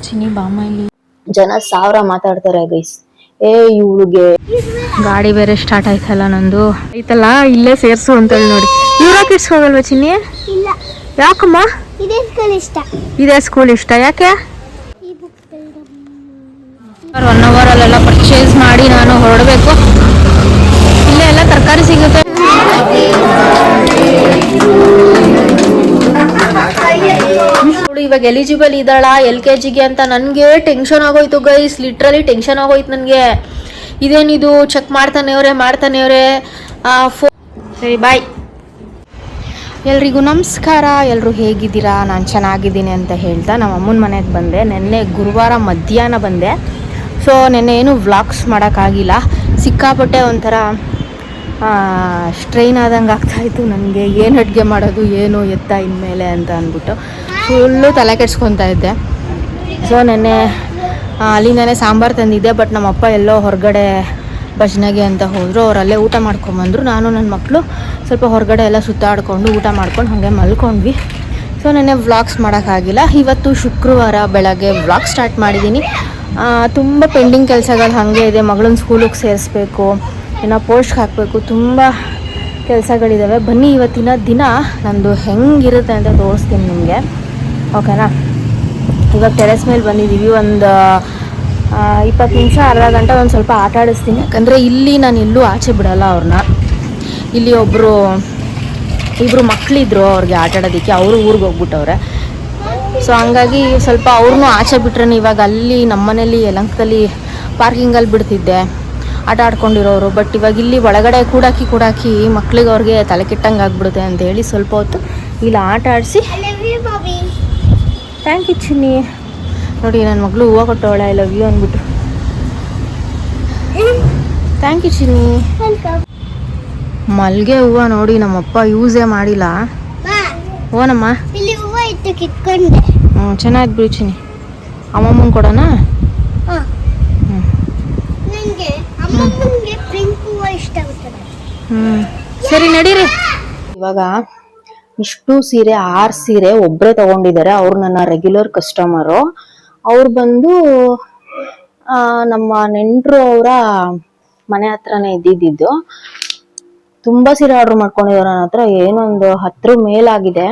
ಚಿನ್ನಿ ಬಾಮ ಇಲ್ಲಿ ಜನ 1000 ಮಾತಾಡ್ತಾರೆ ಗೈಸ್. ಇವಳಿಗೆ ಗಾಡಿ ಬೇರೆ ಸ್ಟಾರ್ಟ್ ಆಯ್ತಲ್ಲ ನಂದು ಆಯ್ತಲ್ಲ ಇಲ್ಲೇ ಸೇರ್ಸು ಅಂತೇಳಿ ನೋಡಿ. ಇವ್ರಾಕೆ ಇಟ್ಸ್ ಹೋಗಲ್ವಾ ಚಿನ್ನಿ? ಯಾಕಮ್ಮ? ಇದೇ ಸ್ಕೂಲ್ ಇಷ್ಟ ಯಾಕೆ? 1 hour ಅಲ್ಲೆಲ್ಲ ಪರ್ಚೇಸ್ ಮಾಡಿ ನಾನು ಹೊರಡಬೇಕು. ಇಲ್ಲೇ ಎಲ್ಲ ತರಕಾರಿ ಸಿಗುತ್ತೆ. ಇವಾಗ ಎಲಿಜಿಬಲ್ ಇದ್ದಾಳ LKGಗೆ ಅಂತ ನನಗೆ ಟೆನ್ಷನ್ ಆಗೋಯ್ತು ಗೈಸ್. ಲಿಟ್ರಲಿ ಟೆನ್ಷನ್ ಆಗೋಯ್ತು ನನಗೆ. ಇದೇನಿದು ಚೆಕ್ ಮಾಡ್ತಾನೆ ಅವರೇ. ಸರಿ ಬಾಯ್. ಎಲ್ರಿಗೂ ನಮಸ್ಕಾರ. ಎಲ್ಲರೂ ಹೇಗಿದ್ದೀರಾ? ನಾನು ಚೆನ್ನಾಗಿದ್ದೀನಿ ಅಂತ ಹೇಳ್ತಾ ನಮ್ಮ ಅಮ್ಮನ ಮನೆಗೆ ಬಂದೆ. ನೆನ್ನೆ ಗುರುವಾರ ಮಧ್ಯಾಹ್ನ ಬಂದೆ. ಸೊ ನೆನ್ನೆ ಏನು ವ್ಲಾಗ್ಸ್ ಮಾಡೋಕ್ಕಾಗಿಲ್ಲ. ಸಿಕ್ಕಾಪಟ್ಟೆ ಒಂಥರ ಸ್ಟ್ರೈನ್ ಆದಂಗೆ ಆಗ್ತಾಯಿತ್ತು ನನಗೆ. ಏನು ಅಡುಗೆ ಮಾಡೋದು ಏನು ಎತ್ತ ಇನ್ಮೇಲೆ ಅಂತ ಅಂದ್ಬಿಟ್ಟು ಫುಲ್ಲು ತಲೆ ಕೆಡ್ಸ್ಕೊತಾ ಇದ್ದೆ. ಸೊ ನೆನ್ನೆ ಅಲ್ಲಿಂದನೇ ಸಾಂಬಾರು ತಂದಿದ್ದೆ. ಬಟ್ ನಮ್ಮಪ್ಪ ಎಲ್ಲೋ ಹೊರಗಡೆ ಭಜನೆಗೆ ಅಂತ ಹೋದರು. ಅವರಲ್ಲೇ ಊಟ ಮಾಡ್ಕೊಂಬಂದರು. ನಾನು ನನ್ನ ಮಕ್ಕಳು ಸ್ವಲ್ಪ ಹೊರಗಡೆ ಎಲ್ಲ ಸುತ್ತಾಡಿಕೊಂಡು ಊಟ ಮಾಡ್ಕೊಂಡು ಹಾಗೆ ಮಲ್ಕೊಂಡ್ವಿ. ಸೊ ನೆನ್ನೆ ವ್ಲಾಗ್ಸ್ ಮಾಡೋಕ್ಕಾಗಿಲ್ಲ. ಇವತ್ತು ಶುಕ್ರವಾರ ಬೆಳಗ್ಗೆ ವ್ಲಾಗ್ ಸ್ಟಾರ್ಟ್ ಮಾಡಿದ್ದೀನಿ. ತುಂಬ ಪೆಂಡಿಂಗ್ ಕೆಲಸಗಳು ಹಾಗೆ ಇದೆ. ಮಗಳನ್ನ ಸ್ಕೂಲಿಗೆ ಸೇರಿಸ್ಬೇಕು, ಇನ್ನು ಪೋಸ್ಟ್ ಹಾಕಬೇಕು, ತುಂಬ ಕೆಲಸಗಳಿದ್ದಾವೆ. ಬನ್ನಿ ಇವತ್ತಿನ ದಿನ ನಂದು ಹೆಂಗಿರುತ್ತೆ ಅಂತ ತೋರಿಸ್ತೀನಿ ನಿಮಗೆ, ಓಕೆನಾ? ಇವಾಗ ಟೆರೆಸ್ ಮೇಲೆ ಬಂದಿದ್ದೀವಿ. ಒಂದು 20 ನಿಮಿಷ ಅರ್ಧ ಗಂಟೆ ಒಂದು ಸ್ವಲ್ಪ ಆಟ ಆಡಿಸ್ತೀನಿ. ಯಾಕಂದರೆ ಇಲ್ಲಿ ನಾನು ಎಲ್ಲೂ ಆಚೆ ಬಿಡಲ್ಲ ಅವ್ರನ್ನ. ಇಲ್ಲಿ ಇಬ್ಬರು ಮಕ್ಕಳಿದ್ರು ಅವ್ರಿಗೆ ಆಟ ಆಡೋದಕ್ಕೆ. ಅವರು ಊರಿಗೆ ಹೋಗ್ಬಿಟ್ಟವ್ರೆ. ಸೊ ಹಂಗಾಗಿ ಸ್ವಲ್ಪ ಅವ್ರನ್ನೂ ಆಚೆ ಬಿಟ್ರೆ ಇವಾಗ ಅಲ್ಲಿ ನಮ್ಮನೇಲಿ ಯಲಂಕದಲ್ಲಿ ಪಾರ್ಕಿಂಗಲ್ಲಿ ಬಿಡ್ತಿದ್ದೆ ಆಟ ಆಡ್ಕೊಂಡಿರೋರು. ಬಟ್ ಇವಾಗ ಇಲ್ಲಿ ಒಳಗಡೆ ಕೂಡಾಕಿ ಮಕ್ಳಿಗೆ ಅವ್ರಿಗೆ ತಲೆ ಕೆಟ್ಟಂಗೆ ಆಗ್ಬಿಡುತ್ತೆ ಅಂತೇಳಿ ಸ್ವಲ್ಪ ಹೊತ್ತು ಇಲ್ಲಿ ಆಟ ಆಡಿಸಿ. ಥ್ಯಾಂಕ್ ಯು ಚಿನ್ನಿ. ನೋಡಿ ನನ್ನ ಮಗಳು ಹೂವು ಕೊಟ್ಟವಳೆ ಐ ಲವ್ ಯು ಅಂದ್ಬಿಟ್ಟು. ಥ್ಯಾಂಕ್ ಯು ಚಿನ್ನಿ. ಮಲ್ಲಿಗೆ ಹೂವು ನೋಡಿ ನಮ್ಮಪ್ಪ ಯೂಸೇ ಮಾಡಿಲ್ಲ. ಓನಮ್ಮ ಚೆನ್ನಾಗಿ ಬಿಡು ಚಿನ್ನಿ. ಅಮ್ಮಮ್ಮಂಗೆ ಕೊಡೋಣ? ಸರಿ ನಡೀರಿ. ಇವಾಗ ಇಷ್ಟು ಸೀರೆ 6 ಸೀರೆ ಒಬ್ಬರೇ ತಗೊಂಡಿದ್ದಾರೆ. ಅವ್ರು ನನ್ನ ರೆಗ್ಯುಲರ್ ಕಸ್ಟಮರು. ಅವ್ರು ಬಂದು ನಮ್ಮ ನೆಂಟರು ಅವರ ಮನೆ ಹತ್ರನೇ ಇದ್ದಿದ್ದು. ತುಂಬಾ ಸೀರೆ ಆರ್ಡರ್ ಮಾಡ್ಕೊಂಡಿದ್ದಾರೆ ನನ್ನ ಹತ್ರ. ಏನೊಂದು 10 ಮೇಲಾಗಿದೆ.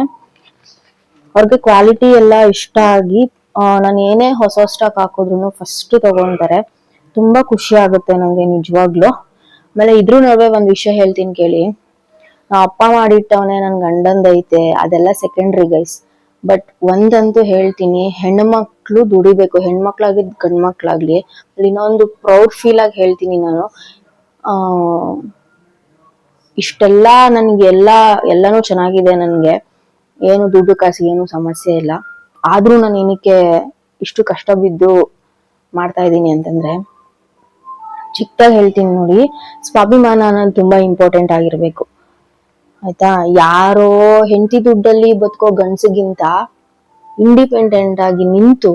ಅವ್ರಿಗೆ ಕ್ವಾಲಿಟಿ ಎಲ್ಲ ಇಷ್ಟ ಆಗಿ ನಾನು ಏನೇ ಹೊಸ ಸ್ಟಾಕ್ ಹಾಕಿದ್ರು ಫಸ್ಟ್ ತಗೊಂತಾರೆ. ತುಂಬಾ ಖುಷಿ ಆಗುತ್ತೆ ನಂಗೆ ನಿಜವಾಗ್ಲು. ಆಮೇಲೆ ಇದ್ರ ನಡುವೆ ಒಂದ್ ವಿಷಯ ಹೇಳ್ತೀನಿ ಕೇಳಿ. ನಾ ಅಪ್ಪ ಮಾಡಿಟ್ಟವನೇ ನನ್ ಗಂಡಂದೈತೆ, ಅದೆಲ್ಲ ಸೆಕೆಂಡ್ರಿ ಗೈಸ್. ಬಟ್ ಒಂದಂತೂ ಹೇಳ್ತೀನಿ, ಹೆಣ್ಮಕ್ಳು ದುಡಿಬೇಕು. ಹೆಣ್ಮಕ್ಳಾಗ್ಲಿ ಗಂಡ್ಮಕ್ಳಾಗ್ಲಿ. ಅಲ್ಲಿ ಇನ್ನೊಂದು ಪ್ರೌಡ್ ಫೀಲ್ ಆಗಿ ಹೇಳ್ತೀನಿ ನಾನು. ಇಷ್ಟೆಲ್ಲ ನನ್ಗೆ ಎಲ್ಲಾನು ಚೆನ್ನಾಗಿದೆ. ನನ್ಗೆ ಏನು ದುಡ್ಡು ಕಾಸು ಏನು ಸಮಸ್ಯೆ ಇಲ್ಲ. ಆದ್ರೂ ನಾನು ಏನಕ್ಕೆ ಇಷ್ಟು ಕಷ್ಟ ಬಿದ್ದು ಮಾಡ್ತಾ ಇದ್ದೀನಿ ಅಂತಂದ್ರೆ, ಚಿಕ್ಕದಾಗಿ ಹೇಳ್ತೀನಿ ನೋಡಿ, ಸ್ವಾಭಿಮಾನ ಅನ್ನೋದು ತುಂಬಾ ಇಂಪಾರ್ಟೆಂಟ್ ಆಗಿರ್ಬೇಕು, ಆಯ್ತಾ? ಯಾರೋ ಹೆಂಡತಿ ದುಡ್ಡಲ್ಲಿ ಬದುಕೋ ಗಂಡಸಿಗಿಂತ ಇಂಡಿಪೆಂಡೆಂಟ್ ಆಗಿ ನಿಂತು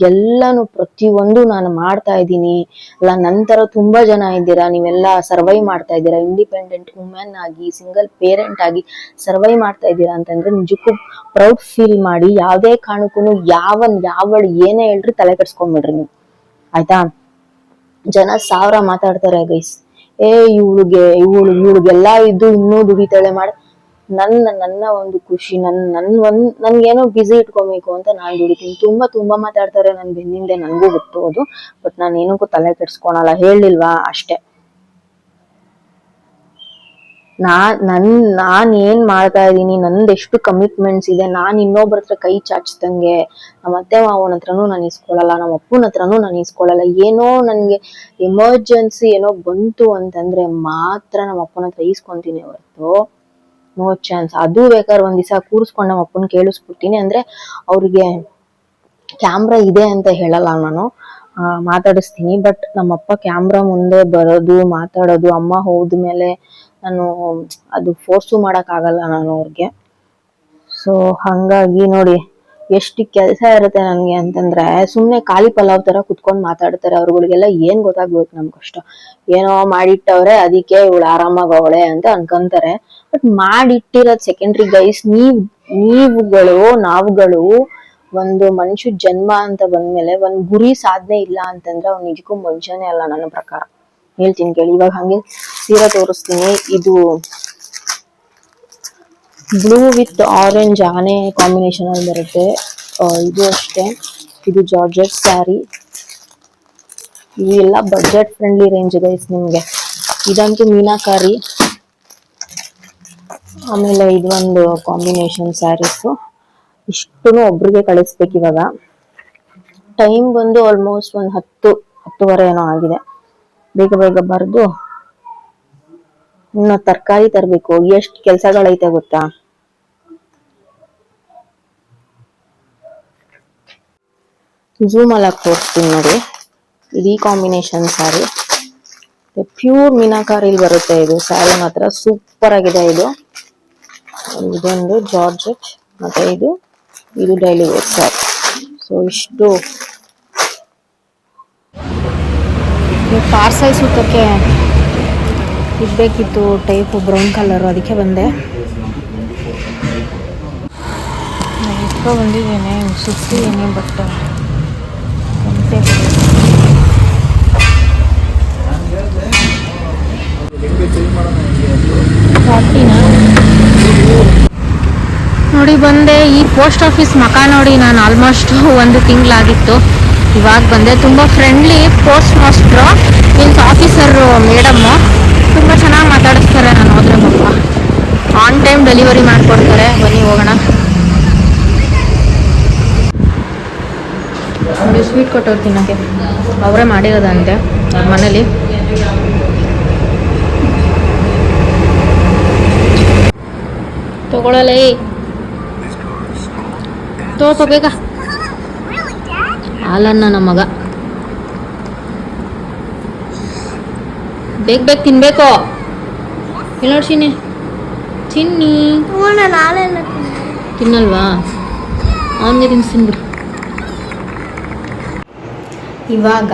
ಎಲ್ಲಾನು ಪ್ರತಿಯೊಂದು ನಾನು ಮಾಡ್ತಾ ಇದ್ದೀನಿ. ಅಲ್ಲ, ನಂತರ ತುಂಬಾ ಜನ ಇದ್ದೀರಾ, ನೀವೆಲ್ಲ ಸರ್ವೈವ್ ಮಾಡ್ತಾ ಇದ್ದೀರಾ. ಇಂಡಿಪೆಂಡೆಂಟ್ ವುಮೆನ್ ಆಗಿ, ಸಿಂಗಲ್ ಪೇರೆಂಟ್ ಆಗಿ ಸರ್ವೈವ್ ಮಾಡ್ತಾ ಇದ್ದೀರಾ ಅಂತಂದ್ರೆ ನಿಜಕ್ಕೂ ಪ್ರೌಡ್ ಫೀಲ್ ಮಾಡಿ. ಯಾವ್ದೇ ಕಾರಣಕ್ಕೂ ಯಾವಳು ಏನೇ ಹೇಳ್ರಿ ತಲೆ ಕೆಡ್ಸ್ಕೊಂಡ್ಬಿಡ್ರಿ ನೀವು, ಆಯ್ತಾ? ಜನ 1000 ಮಾತಾಡ್ತಾರೆ ಗೈಸ್. ಇವಳಿಗೆಲ್ಲ ಇದ್ದು ಇನ್ನೂ ದುಡಿತಾಳೆ ಮಾಡಿ. ನನ್ನ ಒಂದು ಖುಷಿ, ನನ್ಗೇನೋ ಬಿಸಿ ಇಟ್ಕೊಬೇಕು ಅಂತ ನಾನ್ ದುಡಿತೀನಿ. ತುಂಬಾ ಮಾತಾಡ್ತಾರೆ ನನ್ ಬೆನ್ನಿಂದೆ, ನನ್ಗೂ ಗೊತ್ತೋದು. ಬಟ್ ನಾನು ಏನಕ್ಕೂ ತಲೆ ಕೆಡ್ಸ್ಕೊಳಲ್ಲ. ಹೇಳಿಲ್ವಾ ಅಷ್ಟೇ. ನಾನ್ ಏನ್ ಮಾಡ್ತಾ ಇದ್ದೀನಿ, ನಂದೆಷ್ಟು ಕಮಿಟ್ಮೆಂಟ್ಸ್ ಇದೆ. ನಾನ್ ಇನ್ನೊಬ್ಬರ ಹತ್ರ ಕೈ ಚಾಚ್ದಂಗೆ ನಮ್ಮ ಅತ್ತೆ ಮಾವನ ಹತ್ರನೂ ನಾನು ಇಸ್ಕೊಳಲ್ಲ, ನಮ್ಮ ಅಪ್ಪನ ಹತ್ರನೂ ನಾನು ಇಸ್ಕೊಳಲ್ಲ. ಏನೋ ನನ್ಗೆ ಎಮರ್ಜೆನ್ಸಿ ಏನೋ ಬಂತು ಅಂತಂದ್ರೆ ಮಾತ್ರ ನಮ್ಮ ಅಪ್ಪನ ಹತ್ರ ಈಸ್ಕೊಂತೀನಿ ಹೊರತು ನೋ ಚಾನ್ಸ್. ಅದು ಬೇಕಾದ್ರೆ ಒಂದ್ ದಿವಸ ಕೂರಿಸ್ಕೊಂಡು ನಮ್ಮ ಅಪ್ಪನ ಕೇಳಿಸ್ಬಿಡ್ತೀನಿ. ಅಂದ್ರೆ ಅವ್ರಿಗೆ ಕ್ಯಾಮ್ರಾ ಇದೆ ಅಂತ ಹೇಳಲ್ಲ ನಾನು, ಮಾತಾಡಿಸ್ತೀನಿ. ಬಟ್ ನಮ್ಮಪ್ಪ ಕ್ಯಾಮ್ರಾ ಮುಂದೆ ಬರೋದು ಮಾತಾಡೋದು, ಅಮ್ಮ ಹೋದ್ಮೇಲೆ ನಾನು ಅದು ಫೋರ್ಸು ಮಾಡಕ್ ಆಗಲ್ಲ ನಾನು ಅವ್ರಿಗೆ. ಸೊ ಹಂಗಾಗಿ ನೋಡಿ ಎಷ್ಟು ಕೆಲಸ ಇರುತ್ತೆ ನನ್ಗೆ ಅಂತಂದ್ರೆ, ಸುಮ್ನೆ ಖಾಲಿ ಪಲಾವ್ ತರ ಕುತ್ಕೊಂಡ್ ಮಾತಾಡ್ತಾರೆ. ಅವ್ರಗಳಿಗೆಲ್ಲ ಏನ್ ಗೊತ್ತಾಗ್ಬೇಕು ನಮ್ ಕಷ್ಟ. ಏನೋ ಮಾಡಿಟ್ಟವ್ರೆ ಅದಕ್ಕೆ ಇವಳು ಆರಾಮಾಗ ಅವಳೆ ಅಂತ ಅನ್ಕೊಂತಾರೆ. ಬಟ್ ಮಾಡಿಟ್ಟಿರೋದ್ ಸೆಕೆಂಡ್ರಿ ಗೈಸ್. ನಾವುಗಳು ಒಂದು ಮನುಷ್ಯ ಜನ್ಮ ಅಂತ ಬಂದ್ಮೇಲೆ ಒಂದ್ ಗುರಿ ಸಾಧನೆ ಇಲ್ಲ ಅಂತಂದ್ರೆ ಅವ್ನು ನಿಜಕ್ಕೂ ಮನುಷ್ಯನೇ ಅಲ್ಲ ನನ್ನ ಪ್ರಕಾರ. ಹೇಳ್ತೀನಿ ಕೇಳಿ. ಇವಾಗ ಹಂಗೆ ಸೀರೆ ತೋರಿಸ್ತೀನಿ. ಇದು ಬ್ಲೂ ವಿತ್ ಆರೆಂಜ್ ಆನೆ ಕಾಂಬಿನೇಷನ್ ಅಲ್ಲಿ ಬರುತ್ತೆ. ಇದು ಅಷ್ಟೇ, ಇದು ಜಾರ್ಜೆಟ್ ಸ್ಯಾರಿ. ಇವೆಲ್ಲ ಬಜೆಟ್ ಫ್ರೆಂಡ್ಲಿ ರೇಂಜ್ ಗೈಸ್ ನಿಮ್ಗೆ. ಇದಂತೂ ಮೀನಾಕಾರಿ. ಆಮೇಲೆ ಇದೊಂದು ಕಾಂಬಿನೇಷನ್ ಸ್ಯಾರೀಸ್. ಇಷ್ಟು ಒಬ್ರಿಗೆ ಕಳಿಸ್ಬೇಕು ಇವಾಗ. ಟೈಮ್ ಬಂದು ಆಲ್ಮೋಸ್ಟ್ ಒಂದು 10-10:30 ಏನೋ ಆಗಿದೆ. ಬೇಗ ಬೇಗ ಬರ್ದು ಇನ್ನು ತರಕಾರಿ ತರಬೇಕು. ಎಷ್ಟು ಕೆಲ್ಸಗಳೈತೆ ಗೊತ್ತಾ. ಝೂಮ್ ಅಲ್ಲಿ ತೋರಿಸ್ತೀನಿ ನೋಡಿ. ಇದು ಈ ಕಾಂಬಿನೇಷನ್ ಸ್ಯಾರಿ. ಪ್ಯೂರ್ ಮೀನಾಕಾರಿಲ್ ಬರುತ್ತೆ ಇದು ಸ್ಯಾರಿ. ಮಾತ್ರ ಸೂಪರ್ ಆಗಿದೆ ಇದು. ಇದೊಂದು ಜಾರ್ಜೆಟ್ ಮತ್ತೆ ಇದು ಡೈಲಿ ವೇರ್ ಸ್ಯಾರಿ. ಸೊ ಇಷ್ಟು ಪಾರ್ಸಲ್ ಸುತ್ತಕ್ಕೆ ಇದ್ಬೇಕಿತ್ತು, ಟೈಪ್ ಬ್ರೌನ್ ಕಲರು, ಅದಕ್ಕೆ ಬಂದೆ. ನಾನು ಬಂದಿದ್ದೇನೆ, ಸುತ್ತಿದ್ದೇನೆ, ಬಟ್ ನೋಡಿ ಬಂದೆ. ಈ ಪೋಸ್ಟ್ ಆಫೀಸ್ ಮಕ ನೋಡಿ ನಾನು ಆಲ್ಮೋಸ್ಟ್ 1 ತಿಂಗಳಾಗಿತ್ತು. ಇವಾಗ ಬಂದೆ. ತುಂಬ friendly post master means officer madam. ತುಂಬ ಚೆನ್ನಾಗಿ ಮಾತಾಡಿಸ್ತಾರೆ. ನಾನು ಹೋದ್ರೆ ಪಾಪ ಆನ್ ಟೈಮ್ ಡೆಲಿವರಿ ಮಾಡಿಕೊಡ್ತಾರೆ. ಬನ್ನಿ ಹೋಗೋಣ. ನೋಡಿ ಸ್ವೀಟ್ ಕೊಟ್ಟವ್ರು ತಿನ್ನೋಕ್ಕೆ. ಅವರೇ ಮಾಡಿರೋದಂತೆ ಅವ್ರ ಮನೇಲಿ. ತಗೊಳ್ಳಲೇ ತೋಪ ಬೇಗ. ಹಾಲನ್ನ ನಮ್ಮ ಮಗ ಬೇಗ ಬೇಗ ತಿನ್ಬೇಕು. ಇಲ್ಲ ನೋಡಿ ಚಿನ್ನಿ ತಿನ್ನಲ್ವಾ? ಅವನಿಗೆ ತಿನ್ನಿಸ್ಬಿಡು. ಇವಾಗ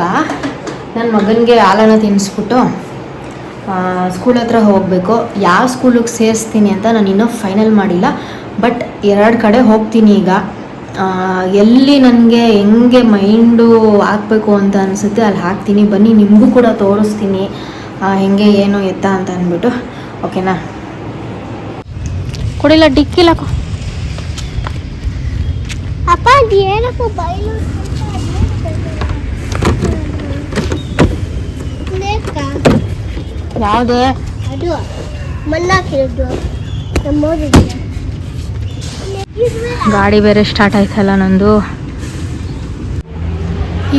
ನನ್ನ ಮಗನಿಗೆ ಹಾಲನ್ನು ತಿನ್ನಿಸ್ಬಿಟ್ಟು ಸ್ಕೂಲ್ ಹತ್ರ ಹೋಗಬೇಕು. ಯಾವ ಸ್ಕೂಲಿಗೆ ಸೇರಿಸ್ತೀನಿ ಅಂತ ನಾನು ಇನ್ನೂ ಫೈನಲ್ ಮಾಡಿಲ್ಲ. ಬಟ್ 2 ಕಡೆ ಹೋಗ್ತೀನಿ ಈಗ. ಎಲ್ಲಿ ನನಗೆ ಹೆಂಗೆ ಮೈಂಡು ಹಾಕಬೇಕು ಅಂತ ಅನಿಸುತ್ತೆ ಅಲ್ಲಿ ಹಾಕ್ತೀನಿ. ಬನ್ನಿ ನಿಮಗೂ ಕೂಡ ತೋರಿಸ್ತೀನಿ ಹೆಂಗೆ ಏನು ಎತ್ತ ಅಂತ ಅಂದ್ಬಿಟ್ಟು. ಓಕೆನಾ? ಕೊಡಿಲ್ಲ ಡಿಕ್ಕಿಲಾಕು ಅಪ್ಪ. ಏನಪ್ಪ ಬೈಲು ಯಾವುದೇ ಅದು ಮಣ್ಣಾಕಿರೋದು ಗಾಡಿ ಬೇರೆ ಸ್ಟಾರ್ಟ್ ಆಯ್ತಲ್ಲ ನಂದು.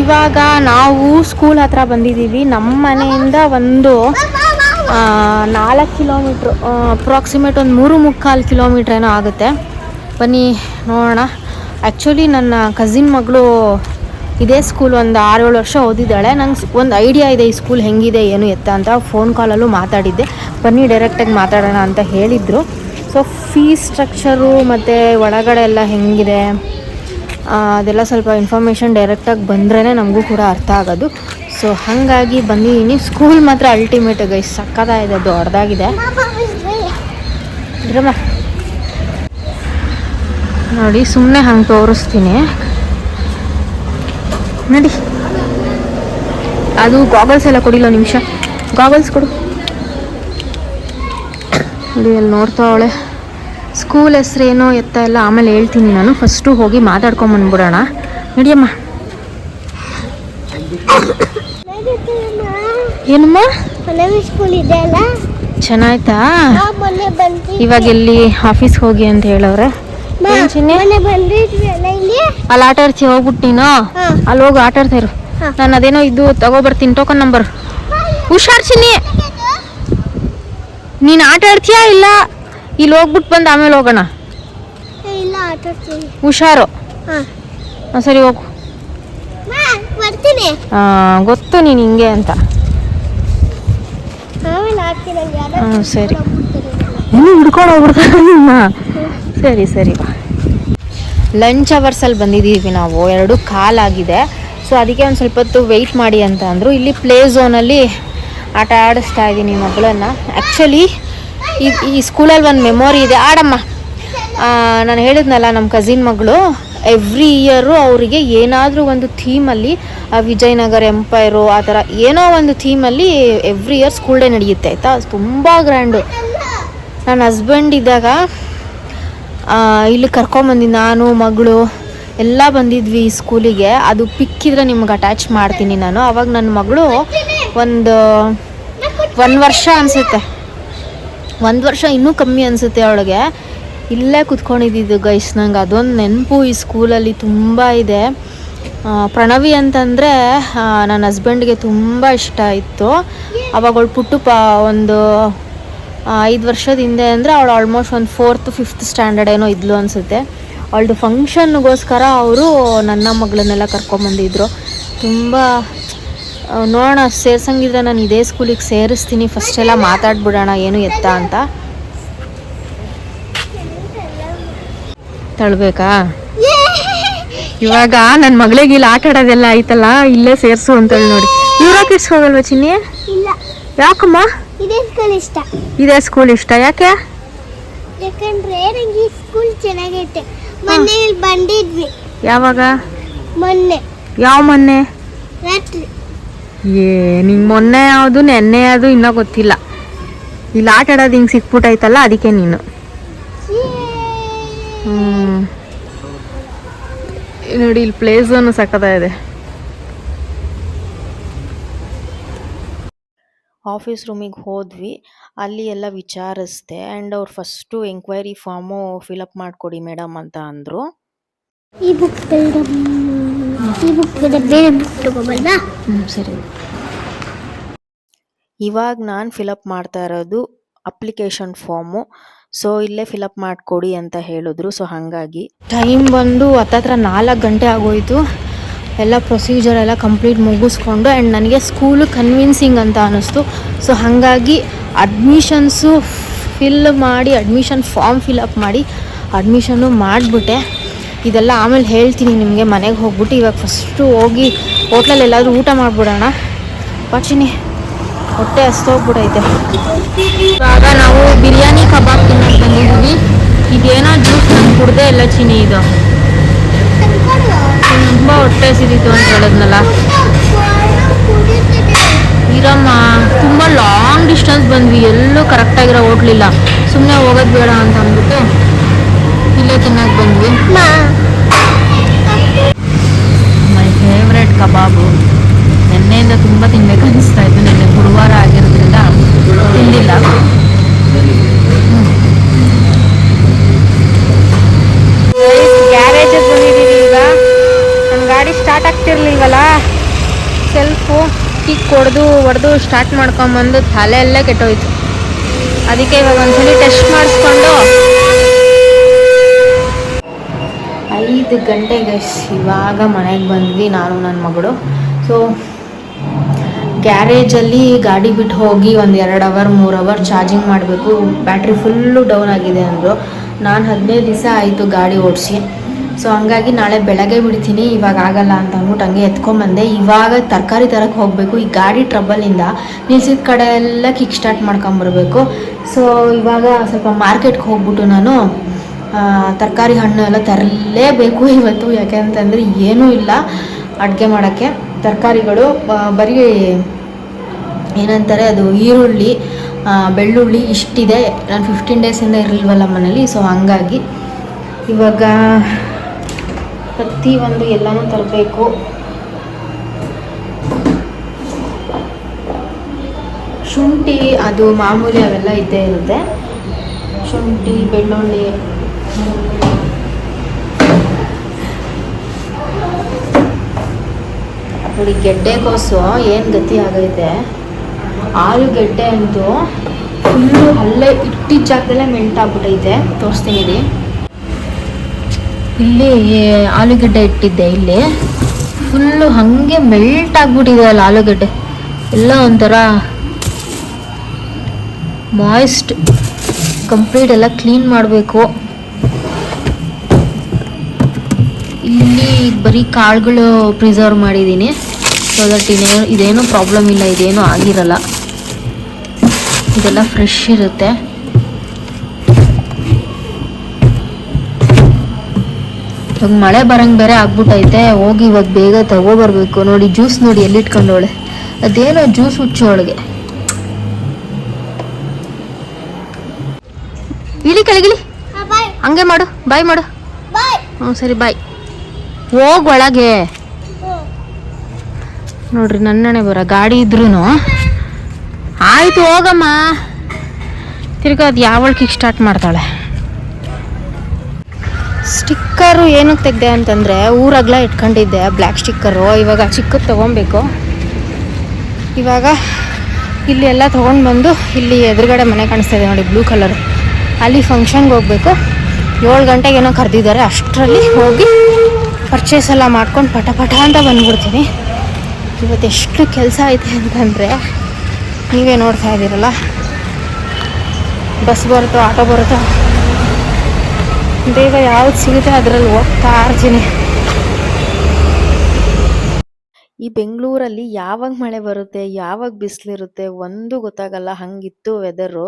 ಇವಾಗ ನಾವು ಸ್ಕೂಲ್ ಹತ್ರ ಬಂದಿದ್ದೀವಿ. ನಮ್ಮ ಮನೆಯಿಂದ ಒಂದು 4 ಕಿಲೋಮೀಟ್ರು, ಅಪ್ರಾಕ್ಸಿಮೇಟ್ ಒಂದು 3-3.25 ಕಿಲೋಮೀಟ್ರ್ ಏನೋ ಆಗುತ್ತೆ. ಬನ್ನಿ ನೋಡೋಣ. ಆ್ಯಕ್ಚುಲಿ ನನ್ನ ಕಸಿನ್ ಮಗಳು ಇದೇ ಸ್ಕೂಲ್ ಒಂದು 6-7 ವರ್ಷ ಓದಿದ್ದಾಳೆ. ನಂಗೆ ಒಂದು ಐಡಿಯಾ ಇದೆ ಈ ಸ್ಕೂಲ್ ಹೆಂಗಿದೆ ಏನು ಎತ್ತ ಅಂತ. ಫೋನ್ ಕಾಲಲ್ಲೂ ಮಾತಾಡಿದ್ದೆ. ಬನ್ನಿ ಡೈರೆಕ್ಟಾಗಿ ಮಾತಾಡೋಣ ಅಂತ ಹೇಳಿದರು. ಸೊ ಫೀಸ್ ಸ್ಟ್ರಕ್ಚರು ಮತ್ತು ಒಳಗಡೆ ಎಲ್ಲ ಹೆಂಗಿದೆ ಅದೆಲ್ಲ ಸ್ವಲ್ಪ ಇನ್ಫಾರ್ಮೇಷನ್ ಡೈರೆಕ್ಟಾಗಿ ಬಂದ್ರೇ ನಮಗೂ ಕೂಡ ಅರ್ಥ ಆಗೋದು. ಸೊ ಹಾಗಾಗಿ ಬಂದಿದ್ದೀನಿ. ಸ್ಕೂಲ್ ಮಾತ್ರ ಅಲ್ಟಿಮೇಟ್ ಗೈಸ್, ಸಕ್ಕತ್ತಾಗಿದೆ, ದೊಡ್ಡದಾಗಿದೆ. ಇದ್ರಮ್ಮ ನೋಡಿ, ಸುಮ್ಮನೆ ಹಂಗೆ ತೋರಿಸ್ತೀನಿ ನೋಡಿ. ಅದು ಗಾಗಲ್ಸ್ ಎಲ್ಲ ಕೊಡಿಲ್ಲ, ನಿಮಿಷ ಗಾಗಲ್ಸ್ ಕೊಡು. ನೋಡಿ ಅಲ್ಲಿ ನೋಡ್ತಾವಳೆ. ಸ್ಕೂಲ್ ಹೆಸ್ರೇನೋ ಎತ್ತ ಎಲ್ಲ ಆಮೇಲೆ ಹೇಳ್ತೀನಿ ನಾನು. ಫಸ್ಟು ಹೋಗಿ ಮಾತಾಡ್ಕೊಂಬಂದ್ಬಿಡೋಣ. ನಡಿಯಮ್ಮ. ಏನಮ್ಮ ಸ್ಕೂಲ್ ಇದೆ ಅಲ್ಲ, ಚೆನ್ನಾಯ್ತಾ? ಇವಾಗ ಎಲ್ಲಿ ಆಫೀಸ್ಗೆ ಹೋಗಿ ಅಂತ ಹೇಳವ್ರೆ. ಅಲ್ಲಿ ಆಟ ಆಡ್ಸಿ ಹೋಗ್ಬಿಟ್ಟು ನೀನು ಅಲ್ಲಿ ಹೋಗಿ ಆಟ ಆಡ್ತಾ ಇರು. ನಾನು ಅದೇನೋ ಇದು ತಗೋಬರ್ತೀನಿ, ಟೋಕನ್ ನಂಬರ್. ಹುಷಾರ್ಸಿನಿ, ನೀನು ಆಟ ಆಡ್ತೀಯಾ ಇಲ್ಲ ಇಲ್ಲಿ ಹೋಗ್ಬಿಟ್ಟು ಬಂದು ಆಮೇಲೆ ಹೋಗೋಣ? ಹುಷಾರು. ಸರಿ ಹೋಗು. ಗೊತ್ತು ನೀನು ಹಿಂಗೆ ಅಂತ. ಸರಿ, ಇನ್ನು ಹಿಡ್ಕೊಂಡು ಹೋಗ್ಬಿಡ್ತಾರೆ ನಿಮ್ಮ. ಸರಿ ಸರಿ. ಲಂಚ್ ಅವರ್ಸಲ್ಲಿ ಬಂದಿದ್ದೀವಿ ನಾವು. 2:15 ಆಗಿದೆ. ಸೊ ಅದಕ್ಕೆ ಒಂದು ಸ್ವಲ್ಪ ಹೊತ್ತು ವೆಯ್ಟ್ ಮಾಡಿ ಅಂತ ಅಂದರು. ಇಲ್ಲಿ ಪ್ಲೇ ಝೋನಲ್ಲಿ ಆಟ ಆಡಿಸ್ತಾ ಇದ್ದೀನಿ ಮಗಳನ್ನು. ಆ್ಯಕ್ಚುಲಿ ಈ ಸ್ಕೂಲಲ್ಲಿ ಒಂದು ಮೆಮೊರಿ ಇದೆ. ಆಡಮ್ಮ. ನಾನು ಹೇಳಿದ್ನಲ್ಲ, ನಮ್ಮ ಕಸಿನ್ ಮಗಳು ಎವ್ರಿ ಇಯರು ಅವರಿಗೆ ಏನಾದರೂ ಒಂದು ಥೀಮಲ್ಲಿ ವಿಜಯನಗರ ಎಂಪೈರು ಆ ಥರ ಏನೋ ಒಂದು ಥೀಮಲ್ಲಿ ಎವ್ರಿ ಇಯರ್ ಸ್ಕೂಲ್ ಡೇ ನಡೆಯುತ್ತೆ ಆಯಿತಾ. ತುಂಬ ಗ್ರ್ಯಾಂಡು. ನನ್ನ ಹಸ್ಬೆಂಡ್ ಇದ್ದಾಗ ಇಲ್ಲಿ ಕರ್ಕೊಂಬಂದು ನಾನು ಮಗಳು ಎಲ್ಲ ಬಂದಿದ್ವಿ ಈ ಸ್ಕೂಲಿಗೆ. ಅದು ಪಿಕ್ಕಿದ್ರೆ ನಿಮ್ಗೆ ಅಟ್ಯಾಚ್ ಮಾಡ್ತೀನಿ ನಾನು. ಆವಾಗ ನನ್ನ ಮಗಳು ಒಂದು 1 ವರ್ಷ ಅನಿಸುತ್ತೆ, 1 ವರ್ಷ ಇನ್ನೂ ಕಮ್ಮಿ ಅನಿಸುತ್ತೆ ಅವಳಿಗೆ. ಇಲ್ಲೇ ಕುತ್ಕೊಂಡಿದ್ದು ಗೈಸ್. ನಂಗೆ ಅದೊಂದು ನೆನಪು ಈ ಸ್ಕೂಲಲ್ಲಿ ತುಂಬ ಇದೆ. ಪ್ರಣವಿ ಅಂತಂದರೆ ನನ್ನ ಹಸ್ಬೆಂಡ್ಗೆ ತುಂಬ ಇಷ್ಟ ಇತ್ತು. ಅವಾಗ ಅವಳು ಒಂದು 5 ವರ್ಷದ ಹಿಂದೆ ಅಂದರೆ ಅವಳು ಆಲ್ಮೋಸ್ಟ್ ಒಂದು 4th 5th ಸ್ಟ್ಯಾಂಡರ್ಡ್ ಏನೋ ಇದ್ಲು ಅನಿಸುತ್ತೆ. ಅವಳದು ಫಂಕ್ಷನ್ಗೋಸ್ಕರ ಅವರು ನನ್ನ ಮಗಳನ್ನೆಲ್ಲ ಕರ್ಕೊಂಬಂದಿದ್ರು. ತುಂಬ ನೋಡೋಣ, ಸೇರ್ಸಂಗಿದ್ರೆ ನಾನು ಇದೇ ಸ್ಕೂಲಿಗೆ ಸೇರಿಸ್ತೀನಿ. ಫಸ್ಟೆಲ್ಲ ಮಾತಾಡ್ಬಿಡೋಣ ಏನು ಎತ್ತ ಅಂತ. ತಳ್ಬೇಕಾ? ಇವಾಗ ನನ್ನ ಮಗಳಿಗೆ ಇಲ್ಲಿ ಆಟ ಆಡೋದೆಲ್ಲ ಆಯ್ತಲ್ಲ, ಇಲ್ಲೇ ಸೇರಿಸು ಅಂತೇಳಿ ನೋಡಿ. ಇವ್ರಾಕೆ ಹೋಗಲ್ವ ಚಿನ್ನಿ? ಇಲ್ಲ. ಯಾಕಮ್ಮ? ಇದೇ ಸ್ಕೂಲ್ ಇಷ್ಟ. ಇದೇ ಸ್ಕೂಲ್ ಇಷ್ಟ ಯಾಕೆ? ಯಾಕಂದ್ರೆ ನಂಗೆ ಈ ಸ್ಕೂಲ್ ಚೆನ್ನಾಗೈತೆ. ಮೊನ್ನೆ ಇಲ್ಲಿ ಬಂದಿದ್ವಿ. ಯಾವಾಗ? ಮೊನ್ನೆ. ಯಾವ ಮೊನ್ನೆ? ರಾತ್ರಿ. ನಿಂಗೆ ಮೊನ್ನೆ ಯಾವುದು ನೆನ್ನೆ ಯಾವುದು ಇನ್ನೂ ಗೊತ್ತಿಲ್ಲ. ಇಲ್ಲಿ ಆಟ ಆಡೋದು ಹಿಂಗೆ ಸಿಕ್ಬಿಟ್ಟೈತಲ್ಲ ಅದಕ್ಕೆ ನೀನು. ನೋಡಿ ಇಲ್ಲಿ ಪ್ಲೇ ಝೋನು ಸಕ್ಕತ್ತಾಗಿದೆ. ಆಫೀಸ್ ರೂಮಿಗೆ ಹೋದ್ವಿ. ಅಲ್ಲಿ ಎಲ್ಲ ವಿಚಾರಿಸ್ದೆ ಆ್ಯಂಡ್ ಅವ್ರು ಫಸ್ಟು ಎಂಕ್ವೈರಿ ಫಾರ್ಮು ಫಿಲಪ್ ಮಾಡಿಕೊಡಿ ಮೇಡಮ್ ಅಂತ ಅಂದರು. ಈ ಬುಕ್ ಬೇರೆ ಬುಕ್ ತಗೋಬಲ್ವಾ? ಸರಿ. ಇವಾಗ ನಾನು ಫಿಲಪ್ ಮಾಡ್ತಾ ಇರೋದು ಅಪ್ಲಿಕೇಶನ್ ಫಾರ್ಮು. ಸೊ ಇಲ್ಲೇ ಫಿಲಪ್ ಮಾಡಿಕೊಡಿ ಅಂತ ಹೇಳಿದ್ರು. ಸೊ ಹಾಗಾಗಿ ಟೈಮ್ ಬಂದು ಹತ್ತತ್ರ 4 ಗಂಟೆ ಆಗೋಯಿತು. ಎಲ್ಲ ಪ್ರೊಸೀಜರ್ ಎಲ್ಲ ಕಂಪ್ಲೀಟ್ ಮುಗಿಸ್ಕೊಂಡು ಆ್ಯಂಡ್ ನನಗೆ ಸ್ಕೂಲು ಕನ್ವಿನ್ಸಿಂಗ್ ಅಂತ ಅನ್ನಿಸ್ತು. ಸೊ ಹಾಗಾಗಿ ಅಡ್ಮಿಷನ್ಸು ಫಿಲ್ ಮಾಡಿ ಅಡ್ಮಿಷನ್ ಫಾರ್ಮ್ ಫಿಲಪ್ ಮಾಡಿ ಅಡ್ಮಿಷನ್ನು ಮಾಡಿಬಿಟ್ಟೆ. ಇದೆಲ್ಲ ಆಮೇಲೆ ಹೇಳ್ತೀನಿ ನಿಮಗೆ ಮನೆಗೆ ಹೋಗ್ಬಿಟ್ಟು. ಇವಾಗ ಫಸ್ಟು ಹೋಗಿ ಹೋಟ್ಲಲ್ಲಿ ಎಲ್ಲಾದರೂ ಊಟ ಮಾಡಿಬಿಡೋಣ. ಪಾಚಿನಿ ಹೊಟ್ಟೆ ಹಸ್ತೋಗ್ಬಿಟ್ಟೈತೆ. ಇವಾಗ ನಾವು ಬಿರಿಯಾನಿ ಕಬಾಬ್ ತಿನ್ನೋಕೆ ಬಂದಿದ್ದೀವಿ. ಇದೇನೋ ಜ್ಯೂಸ್ ನಾನು ಕುಡ್ದೇ ಇಲ್ಲ ಚಿನಿ. ಇದು ತುಂಬ ಹೊಟ್ಟೆ ಹಸಿದಿತ್ತು ಅಂತ ಹೇಳಿದ್ನಲ್ಲ. ಇರಮ್ಮ, ತುಂಬ ಲಾಂಗ್ ಡಿಸ್ಟೆನ್ಸ್ ಬಂದ್ವಿ. ಎಲ್ಲೂ ಕರೆಕ್ಟಾಗಿರೋ ಹೋಟ್ಲಿಲ್ಲ. ಸುಮ್ಮನೆ ಹೋಗೋದು ಬೇಡ ಅಂತ ಅಂದ್ಬಿಟ್ಟು ಇಲ್ಲೇ ತಿನ್ನೋಕೆ ಬಂದ್ವಿ. ಮೈ ಫೇವ್ರೆಟ್ ಕಬಾಬು. ನೆನ್ನೆಯಿಂದ ತುಂಬ ತಿನ್ಬೇಕು ಅನಿಸ್ತಾ ಇತ್ತು. ನೆನ್ನೆ ಗುರುವಾರ ಆಗಿರೋದ್ರಿಂದ ತಿಂದಿಲ್ಲ. ಗ್ಯಾರೇಜಿಗೆ ಬಂದಿದ್ದೀವಿ. ಈಗ ನನ್ನ ಗಾಡಿ ಸ್ಟಾರ್ಟ್ ಆಗ್ತಿರ್ಲಿಲ್ವಲ್ಲ, ಸೆಲ್ಫು ಕಿಕ್ ಹೊಡೆದು ಸ್ಟಾರ್ಟ್ ಮಾಡ್ಕೊಂಬಂದು ತಲೆಯಲ್ಲೇ ಕೆಟ್ಟೋಯ್ತು. ಅದಕ್ಕೆ ಇವಾಗ ಒಂದ್ಸಲಿ ಟೆಸ್ಟ್ ಮಾಡಿಸ್ಕೊಂಡು 5 ಗಂಟೆಗೆ ಇವಾಗ ಮನೆಗೆ ಬಂದ್ವಿ ನಾನು ನನ್ನ ಮಗಳು. ಸೊ ಗ್ಯಾರೇಜಲ್ಲಿ ಗಾಡಿ ಬಿಟ್ಟು ಹೋಗಿ ಒಂದು 2 ಅವರ್ 3 ಅವರ್ ಚಾರ್ಜಿಂಗ್ ಮಾಡಬೇಕು. ಬ್ಯಾಟ್ರಿ ಫುಲ್ಲು ಡೌನ್ ಆಗಿದೆ ಅಂದರು. ನಾನು 15 ದಿವಸ ಆಯಿತು ಗಾಡಿ ಓಡಿಸಿ. ಸೊ ಹಂಗಾಗಿ ನಾಳೆ ಬೆಳಗ್ಗೆ ಬಿಡ್ತೀನಿ, ಇವಾಗ ಆಗಲ್ಲ ಅಂತ ಅಂದ್ಬಿಟ್ಟು ಹಂಗೆ ಎತ್ಕೊಂಬಂದೆ. ಇವಾಗ ತರಕಾರಿ ತರಕ್ಕೆ ಹೋಗಬೇಕು. ಈ ಗಾಡಿ ಟ್ರಬಲಿಂದ ನಿಲ್ಸಿದ ಕಡೆ ಎಲ್ಲ ಕಿಕ್ ಸ್ಟಾರ್ಟ್ ಮಾಡ್ಕೊಂಬರ್ಬೇಕು. ಸೊ ಇವಾಗ ಸ್ವಲ್ಪ ಮಾರ್ಕೆಟ್ಗೆ ಹೋಗ್ಬಿಟ್ಟು ನಾನು ತರಕಾರಿ ಹಣ್ಣು ಎಲ್ಲ ತರಲೇಬೇಕು ಇವತ್ತು. ಯಾಕೆಂತಂದರೆ ಏನೂ ಇಲ್ಲ ಅಡುಗೆ ಮಾಡೋಕ್ಕೆ. ತರಕಾರಿಗಳು ಬರೀ ಏನಂತಾರೆ ಅದು ಈರುಳ್ಳಿ ಬೆಳ್ಳುಳ್ಳಿ ಇಷ್ಟಿದೆ. ನಾನು 15 ಡೇಸಿಂದ ಇರಲಿಲ್ವಲ್ಲ ಮನೇಲಿ. ಸೊ ಹಂಗಾಗಿ ಇವಾಗ ಪ್ರತಿಯೊಂದು ಎಲ್ಲನೂ ತರಬೇಕು. ಶುಂಠಿ ಅದು ಮಾಮೂಲಿ ಅವೆಲ್ಲ ಇದ್ದೇ ಇರುತ್ತೆ. ಶುಂಠಿ ಬೆಳ್ಳುಳ್ಳಿ ನೋಡಿ. ಗೆಡ್ಡೆಕೋಸು ಏನು ಗತಿ ಆಗೈತೆ. ಆಲೂಗೆಡ್ಡೆ ಅಂತೂ ಫುಲ್ಲು ಅಲ್ಲೇ ಇಟ್ಟಿದ್ದ ಜಾಗದಲ್ಲೇ ಮೆಲ್ಟ್ ಆಗ್ಬಿಟ್ಟೈತೆ. ತೋರಿಸ್ತೀನಿ ರೀ. ಇಲ್ಲಿ ಆಲೂಗೆಡ್ಡೆ ಇಟ್ಟಿದ್ದೆ, ಇಲ್ಲಿ ಫುಲ್ಲು ಹಾಗೆ ಮೆಲ್ಟ್ ಆಗಿಬಿಟ್ಟಿದೆ ಅಲ್ಲ ಆಲೂಗೆಡ್ಡೆ ಎಲ್ಲ ಒಂಥರ ಮಾಯ್ಸ್ಟ್. ಕಂಪ್ಲೀಟ್ ಎಲ್ಲ ಕ್ಲೀನ್ ಮಾಡಬೇಕು. ಇಲ್ಲಿ ಬರೀ ಕಾಳುಗಳು ಪ್ರಿಸರ್ವ್ ಮಾಡಿದ್ದೀನಿ. ಸೊ ದಟ್ ಇದೇನೂ ಪ್ರಾಬ್ಲಮ್ ಇಲ್ಲ, ಇದೇನೂ ಆಗಿರಲ್ಲ. ಇದೆಲ್ಲ ಫ್ರೆಶ್ ಇರುತ್ತೆ. ಇವಾಗ ಮಳೆ ಬರಂಗ್ ಬೇರೆ ಆಗ್ಬಿಟ್ಟೈತೆ. ಹೋಗಿ ಇವಾಗ ಬೇಗ ತಗೋಬರ್ಬೇಕು. ನೋಡಿ ಜ್ಯೂಸ್ ನೋಡಿ ಎಲ್ಲಿ ಇಟ್ಕೊಂಡವಳೆ, ಅದೇನೋ ಜ್ಯೂಸ್ ಹುಚ್ಚೋಳಿಗೆ. ಇಳಿ ಕೆಳಗಿಳಿ, ಬಾಯ್ ಹಂಗೆ ಮಾಡು, ಬಾಯ್ ಮಾಡು. ಬಾಯ್. ಹ್ಞೂ ಸರಿ ಬಾಯ್. ಹೋಗ್ ಒಳಗೆ. ನೋಡ್ರಿ ನನ್ನಣೆ ಬರ ಗಾಡಿ ಇದ್ರೂ ಆಯ್ತು ಹೋಗಮ್ಮ. ತಿರ್ಗಾ ಅದು ಯಾವಳು ಕಿಕ್ ಸ್ಟಾರ್ಟ್ ಮಾಡ್ತಾಳೆ. ಸ್ಟಿಕ್ಕರು ಏನಕ್ಕೆ ತೆಗ್ದೆ ಅಂತಂದರೆ ಊರಾಗ್ಲ ಇಟ್ಕೊಂಡಿದ್ದೆ ಬ್ಲ್ಯಾಕ್ ಸ್ಟಿಕ್ಕರು. ಇವಾಗ ಚಿಕ್ಕದು ತೊಗೊಬೇಕು. ಇವಾಗ ಇಲ್ಲಿ ಎಲ್ಲ ತೊಗೊಂಡು ಬಂದು ಇಲ್ಲಿ ಎದುರುಗಡೆ ಮನೆ ಕಾಣಿಸ್ತಾ ಇದೆ ನೋಡಿ, ಬ್ಲೂ ಕಲರ್. ಅಲ್ಲಿ ಫಂಕ್ಷನ್ಗೆ ಹೋಗಬೇಕು. 7 ಗಂಟೆಗೆ ಏನೋ ಕರೆದಿದ್ದಾರೆ. ಅಷ್ಟರಲ್ಲಿ ಹೋಗಿ ಪರ್ಚೇಸ್ ಎಲ್ಲ ಮಾಡ್ಕೊಂಡು ಪಟ ಪಟ ಅಂತ ಬಂದ್ಬಿಡ್ತೀನಿ. ಇವತ್ತು ಎಷ್ಟು ಕೆಲಸ ಐತೆ ಅಂತಂದರೆ ನೀವೇ ನೋಡ್ತಾ ಇದ್ದೀರಲ್ಲ. ಬಸ್ ಬರುತ್ತೋ ಆಟೋ ಬರುತ್ತೋ ಬೇಗ ಯಾವ್ದು ಸಿಗುತ್ತೆ ಅದರಲ್ಲಿ ಹೋಗ್ತಾ ಇರ್ತೀನಿ. ಈ ಬೆಂಗಳೂರಲ್ಲಿ ಯಾವಾಗ ಮಳೆ ಬರುತ್ತೆ ಯಾವಾಗ ಬಿಸಿಲಿರುತ್ತೆ ಒಂದು ಗೊತ್ತಾಗಲ್ಲ, ಹಂಗಿತ್ತು ವೆದರು.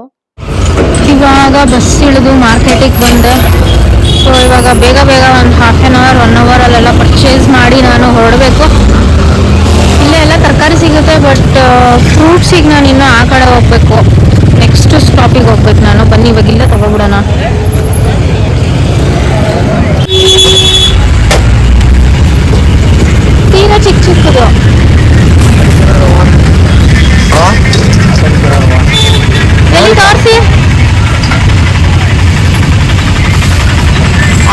ಇವಾಗ ಬಸ್ ಇಳಿದು ಮಾರ್ಕೆಟಿಗೆ ಬಂದೆ. ಸೊ ಇವಾಗ ಬೇಗ ಬೇಗ ಒಂದು ಹಾಫ್ ಆನ್ ಅವರ್ 1 ಅವರಲ್ಲೆಲ್ಲ ಪರ್ಚೇಸ್ ಮಾಡಿ ನಾನು ಹೊರಡಬೇಕು. ಇಲ್ಲೇ ಎಲ್ಲ ತರಕಾರಿ ಸಿಗುತ್ತೆ, ಬಟ್ ಫ್ರೂಟ್ಸಿಗೆ ನಾನು ಇನ್ನೂ ಆ ಕಡೆ ಹೋಗ್ಬೇಕು. ನೆಕ್ಸ್ಟ್ ಸ್ಟಾಪಿಗೆ ಹೋಗ್ಬೇಕು ನಾನು. ಬನ್ನಿ ಇವಾಗ ಇಲ್ಲೇ ತಗೊಬಿಡೋಣ. ಈಗ ಚಿಕ್ಕ ಚಿಕ್ಕದು ಎಲ್ಲಿ ತೋರಿಸಿ.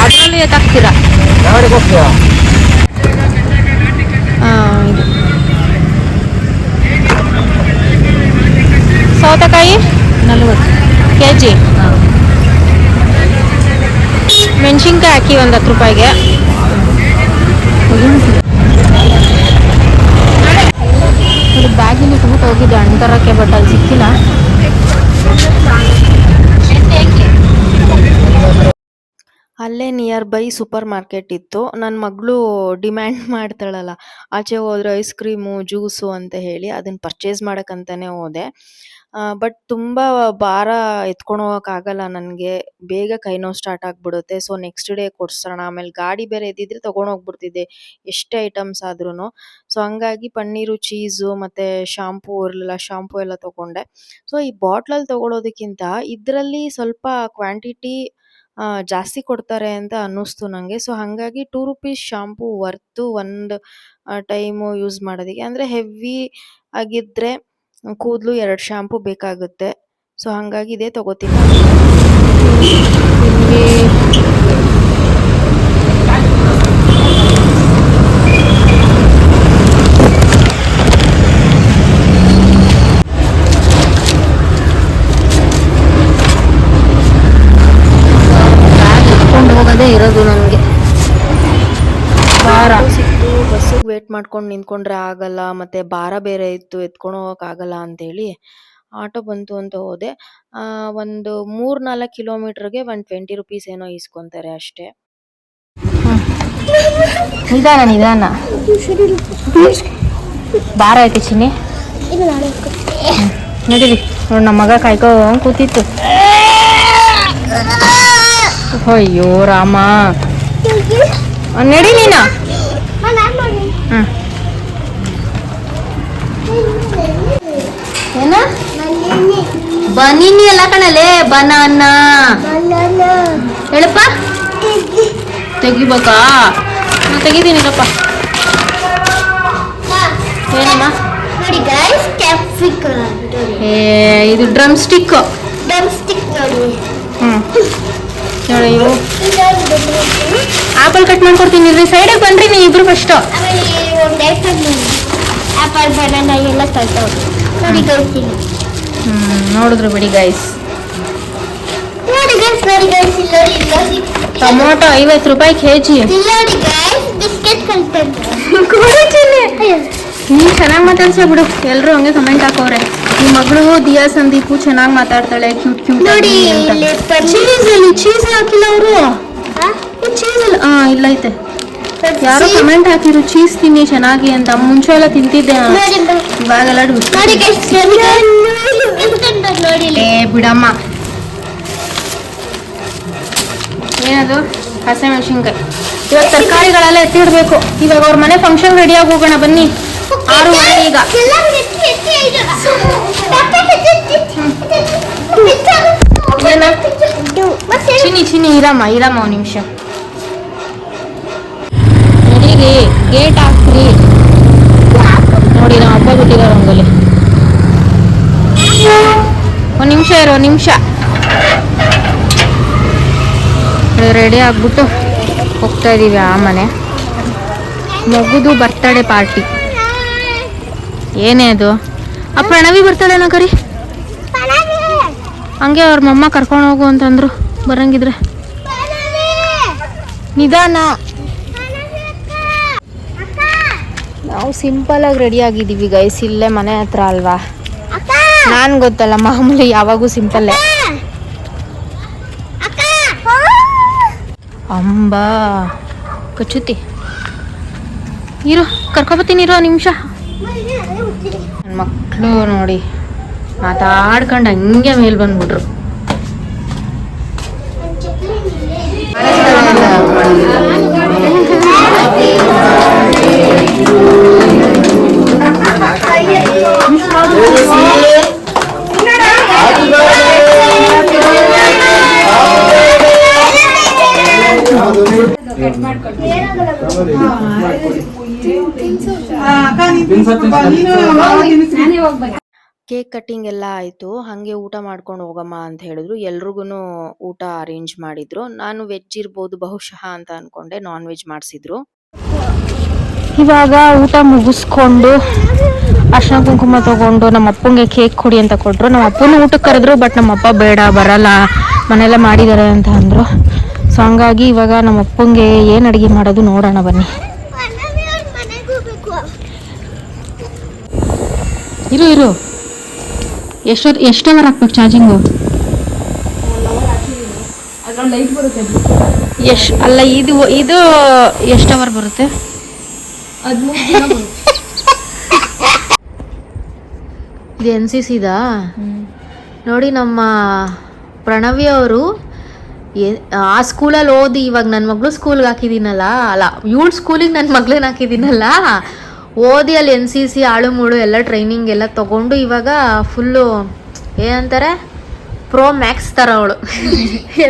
ಆಟೋಲ್ಲಿ ಎತ್ತಾಕ್ತೀರಾ? ಇದು ಸೌತೆಕಾಯಿ 40 kg. ಮೆಣಸಿನ್ಕಾಯಿ ಹಾಕಿ ಒಂದು 10 ರೂಪಾಯಿಗೆ. ಬ್ಯಾಗಿನ ಇಟ್ಬಿಟ್ಟು ಹೋಗಿದ್ದೆ ಹಣ್ಣು ಬಟ್ ಅಲ್ಲಿ ಸಿಕ್ಕಿಲ್ಲ. ಅಲ್ಲೇ ನಿಯರ್ ಬೈ ಸೂಪರ್ ಮಾರ್ಕೆಟ್ ಇತ್ತು. ನನ್ನ ಮಗಳು ಡಿಮ್ಯಾಂಡ್ ಮಾಡ್ತಾಳಲ್ಲ, ಆಚೆ ಹೋದ್ರೆ ಐಸ್ ಕ್ರೀಮು ಜ್ಯೂಸು ಅಂತ ಹೇಳಿ, ಅದನ್ನು ಪರ್ಚೇಸ್ ಮಾಡೋಕ್ಕಂತಲೇ ಹೋದೆ. ಬಟ್ ತುಂಬ ಭಾರ ಎತ್ಕೊಂಡು ಹೋಗೋಕ್ಕಾಗಲ್ಲ ನನಗೆ, ಬೇಗ ಕೈ ನೋವು ಸ್ಟಾರ್ಟ್ ಆಗಿಬಿಡುತ್ತೆ. ಸೊ ನೆಕ್ಸ್ಟ್ ಡೇ ಕೊಡ್ಸೋಣ. ಆಮೇಲೆ ಗಾಡಿ ಬೇರೆ ಇದ್ದಿದ್ರೆ ತೊಗೊಂಡೋಗ್ಬಿಡ್ತಿದ್ದೆ ಎಷ್ಟೇ ಐಟಮ್ಸ್ ಆದ್ರೂ. ಸೊ ಹಂಗಾಗಿ ಪನ್ನೀರು, ಚೀಸು ಮತ್ತು ಶಾಂಪೂ ಇರಲಿಲ್ಲ, ಶಾಂಪೂ ಎಲ್ಲ ತೊಗೊಂಡೆ. ಸೊ ಈ ಬಾಟ್ಲಲ್ಲಿ ತೊಗೊಳೋದಕ್ಕಿಂತ ಇದರಲ್ಲಿ ಸ್ವಲ್ಪ ಕ್ವಾಂಟಿಟಿ ಜಾಸ್ತಿ ಕೊಡ್ತಾರೆ ಅಂತ ಅನ್ನಿಸ್ತು ನನಗೆ. ಸೊ ಹಾಗಾಗಿ 2 ರೂಪೀಸ್ ಶಾಂಪೂ ವರ್ತು ಒಂದು ಟೈಮು ಯೂಸ್ ಮಾಡೋದಕ್ಕೆ. ಅಂದರೆ ಹೆವಿ ಆಗಿದ್ದರೆ ಕೂದಲು 2 ಶಾಂಪೂ ಬೇಕಾಗುತ್ತೆ. ಸೊ ಹಾಗಾಗಿ ಇದೇ ತೊಗೋತೀನಿ. ಇರೋದು ನನಗೆ ಭಾರ ಸಿಕ್ತು. ಬಸ್ಸಿಗೆ ವೇಟ್ ಮಾಡ್ಕೊಂಡು ನಿಂತ್ಕೊಂಡ್ರೆ ಆಗಲ್ಲ, ಮತ್ತು ಭಾರ ಬೇರೆ ಇತ್ತು, ಎತ್ಕೊಂಡು ಹೋಗೋಕ್ಕಾಗಲ್ಲ ಅಂತೇಳಿ ಆಟೋ ಬಂತು ಅಂತ ಹೋದೆ. ಒಂದು 3-4 ಕಿಲೋಮೀಟ್ರಿಗೆ 20 ರೂಪೀಸ್ ಏನೋ ಇಸ್ಕೊತಾರೆ ಅಷ್ಟೇ. ನಿಧಾನ ನಿಧಾನ, ಭಾರ ಐತೆ ಚಿನ್ನಿ. ನಡೀರಿ ನೋಡಿ, ನಮ್ಮ ಮಗ ಕಾಯ್ಕೋ ಕೂತಿತ್ತು. ಅಯ್ಯೋ ರಾಮ, ನಡಿ ನೀನು. ಏನ ಬನೀನಿ ಎಲ್ಲ ಕಣಲೆ, ಬನಾನ ಹೇಳಪ್ಪ. ತೆಗಿಬೇಕಾ? ತೆಗಿತೀನಿಲ್ಲಪ್ಪ. ಏನಮ್ಮ? ಇದು ಡ್ರಮ್ ಸ್ಟಿಕ್. ನೋಡಿ ಇವು ಆಪಲ್ ಕಟ್ ಮಾಡ್ಕೊಡ್ತೀನಿ ರೀ. ಸೈಡಿಗೆ ಬನ್ರಿ ನೀವು ಇಬ್ರು ಫಸ್ಟ್. ನೋಡಿದ್ರು ಬಿಡಿ ಗೈಸ್. ಟೊಮೊಟೊ 50 ರೂಪಾಯಿ kg. ನೀನು ಚೆನ್ನಾಗಿ ಮಾತಾಡ್ಸ ಬಿಡು, ಎಲ್ಲರೂ ಹಂಗೆ ಕಮೆಂಟ್ ಹಾಕೋರೆ. ನಿಮ್ಮ ಮಗಳು ದಿಯಾ ಸಂದೀಪು ಚೆನ್ನಾಗಿ ಮಾತಾಡ್ತಾಳೆ, ಕ್ಯೂಟ್ ಕ್ಯೂಟ್ ಅಂತ. ಚೀಸ್ ಹಾಕಿಲ್ಲ ಅವರು. ಚೀಸ್ ಇಲ್ಲ ಐತೆ. ಯಾರೋ ಕಮೆಂಟ್ ಹಾಕಿರು ಚೀಸ್ ತಿನ್ನಿ ಚೆನ್ನಾಗಿ ಅಂತ. ಮುಂಚೆ ಎಲ್ಲ ತಿಂತಿದ್ದೆ, ಇವಾಗೆಲ್ಲ ಬಿಡಮ್ಮ. ಏನದು ಹಸಿಮೆಣಸಿನ್ಕಾಯಿ. ಇವಾಗ ತರಕಾರಿಗಳೆಲ್ಲ ಎತ್ತಿಡ್ಬೇಕು. ಇವಾಗ ಅವ್ರ ಮನೆ ಫಂಕ್ಷನ್ ರೆಡಿಯಾಗಿ ಹೋಗೋಣ ಬನ್ನಿ. 6:30 ಈಗ. ಚಿನ್ನಿ ಇರಮ್ಮ ಒಂದು ನಿಮಿಷ. ನಡೀರಿ, ಗೇಟ್ ಹಾಕ್ರಿ. ನೋಡಿ ನಮ್ಮ ಹಬ್ಬ ಬಿಟ್ಟಿದ್ದಾರೆ ರಂಗೋಲಿ. ಒಂದು ನಿಮಿಷ ಇರೋ, ನಿಮಿಷ. ರೆಡಿ ಆಗ್ಬಿಟ್ಟು ಹೋಗ್ತಾ ಇದೀವಿ ಆ ಮನೆ. ಮಗುದು ಬರ್ತಡೇ ಪಾರ್ಟಿ. ಏನೇ ಅದು? ಆ ಪ್ರಣವಿ ಬರ್ತಾಳೇನೋ ಕರಿ. ಹಂಗೆ ಅವ್ರ ಮಮ್ಮ ಕರ್ಕೊಂಡು ಹೋಗು ಅಂತಂದ್ರು. ಬರಂಗಿದ್ರೆ ನಿಧಾನ. ನಾವು ಸಿಂಪಲ್ ಆಗಿ ರೆಡಿ ಆಗಿದ್ದೀವಿ ಗೈಸ್. ಇಲ್ಲೇ ಮನೆ ಹತ್ರ ಅಲ್ವಾ. ನಾನ್ ಗೊತ್ತಲ್ಲ, ಮಾಮೂಲಿ ಯಾವಾಗೂ ಸಿಂಪಲ್ಲೇ. ಅಂಬಾ ಕಚ್ಚುತ್ತಿ. ಇರು, ಕರ್ಕೊಬತ್ತೀನಿ ಇರೋ ನಿಮಿಷ. ನನ್ನ ಮಕ್ಕಳು ನೋಡಿ ಮಾತಾಡ್ಕೊಂಡು ಹಂಗೆ ಮೇಲ್ ಬಂದ್ಬಿಟ್ರು. ಕೇಕ್ ಕಟ್ಟಿಂಗ್ ಎಲ್ಲ ಆಯಿತು. ಹಾಗೆ ಊಟ ಮಾಡ್ಕೊಂಡು ಹೋಗಮ್ಮ ಅಂತ ಹೇಳಿದ್ರು. ಎಲ್ರಿಗೂ ಊಟ ಅರೇಂಜ್ ಮಾಡಿದ್ರು. ನಾನು ವೆಜ್ ಇರ್ಬೋದು ಬಹುಶಃ ಅಂತ ಅನ್ಕೊಂಡೆ, ನಾನ್ ವೆಜ್ ಮಾಡಿಸಿದ್ರು. ಇವಾಗ ಊಟ ಮುಗಿಸ್ಕೊಂಡು ಅರ್ಶಿನ ಕುಂಕುಮ ತಗೊಂಡು ನಮ್ಮ ಅಪ್ಪಂಗೆ ಕೇಕ್ ಕೊಡಿ ಅಂತ ಕೊಟ್ಟರು. ನಮ್ಮ ಅಪ್ಪನ ಊಟಕ್ಕೆ ಕರೆದ್ರು, ಬಟ್ ನಮ್ಮ ಅಪ್ಪ ಬೇಡ ಬರಲ್ಲ, ಮನೆಯಲ್ಲ ಮಾಡಿದ್ದಾರೆ ಅಂತ ಅಂದರು. ಸೊ ಹಂಗಾಗಿ ಇವಾಗ ನಮ್ಮ ಅಪ್ಪಂಗೆ ಏನು ಅಡುಗೆ ಮಾಡೋದು ನೋಡೋಣ ಬನ್ನಿ. ಇರು ಎಷ್ಟು ಅವರ್ ಹಾಕ್ಬೇಕು ಚಾರ್ಜಿಂಗು? ಅಲ್ಲ ಇದು ಎಷ್ಟು ಅವರ್ ಬರುತ್ತೆ? ಇದು NCCದಾ? ನೋಡಿ ನಮ್ಮ ಪ್ರಣವಿ ಅವರು ಆ ಸ್ಕೂಲಲ್ಲಿ ಓದಿ ಇವಾಗ ನನ್ನ ಮಗಳು ಸ್ಕೂಲ್ಗೆ ಹಾಕಿದ್ದೀನಲ್ಲ, ಅಲ್ಲ ಇವಳು ಸ್ಕೂಲಿಗೆ ನನ್ನ ಮಗಳನ್ನ ಹಾಕಿದ್ದೀನಲ್ಲ, ಓದಿ ಅಲ್ಲಿ NCC ಆಳು ಮೂಳು ಎಲ್ಲ ಟ್ರೈನಿಂಗ್ ಎಲ್ಲ ತೊಗೊಂಡು ಇವಾಗ ಫುಲ್ಲು ಏನಂತಾರೆ ಪ್ರೋ ಮ್ಯಾಕ್ಸ್ ಥರ ಅವಳು.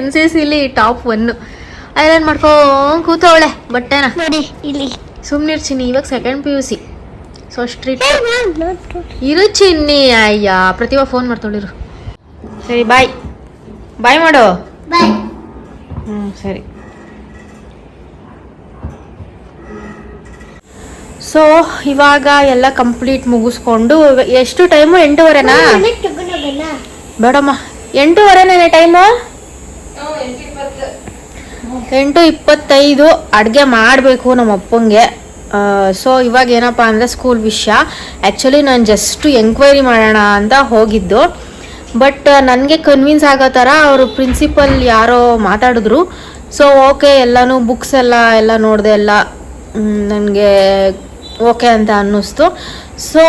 NCCಲಿ ಟಾಪ್ 1. ಐರನ್ ಮಾಡ್ಕೊಂಡು ಕೂತವಳೆ ಬಟ್ಟೆನ. ಇಲ್ಲಿ ಸುಮ್ಮನಿರು ಚಿನ್ನಿ, ಇವಾಗ 2nd PUC. ಸೊ ಸ್ಟ್ರೀಟ್ ಇರು ಚಿನ್ನಿ. ಅಯ್ಯ ಪ್ರತಿಭಾ ಫೋನ್ ಮಾಡ್ತಾಳಿರು. ಸರಿ ಬಾಯ್ ಬಾಯ್ ಮಾಡು. ಸರಿ. ಸೊ ಇವಾಗ ಎಲ್ಲ ಕಂಪ್ಲೀಟ್ ಮುಗಿಸ್ಕೊಂಡು ಎಷ್ಟು ಟೈಮು? 8:30ನಾ? ಬೇಡಮ್ಮ 8:30ನೇ ಟೈಮು. 8:25 ಅಡುಗೆ ಮಾಡಬೇಕು ನಮ್ಮ ಅಪ್ಪಂಗೆ. ಸೊ ಇವಾಗ ಏನಪ್ಪ ಅಂದರೆ ಸ್ಕೂಲ್ ವಿಷಯ. ಆ್ಯಕ್ಚುಲಿ ನಾನು ಜಸ್ಟು ಎಂಕ್ವೈರಿ ಮಾಡೋಣ ಅಂತ ಹೋಗಿದ್ದು, ಬಟ್ ನನಗೆ ಕನ್ವಿನ್ಸ್ ಆಗೋ ಥರ ಅವರು ಪ್ರಿನ್ಸಿಪಲ್ ಯಾರೋ ಮಾತಾಡಿದ್ರು. ಸೊ ಓಕೆ, ಎಲ್ಲನೂ ಬುಕ್ಸ್ ಎಲ್ಲ ನೋಡಿದೆ, ಎಲ್ಲ ನನಗೆ ಓಕೆ ಅಂತ ಅನ್ನಿಸ್ತು. ಸೊ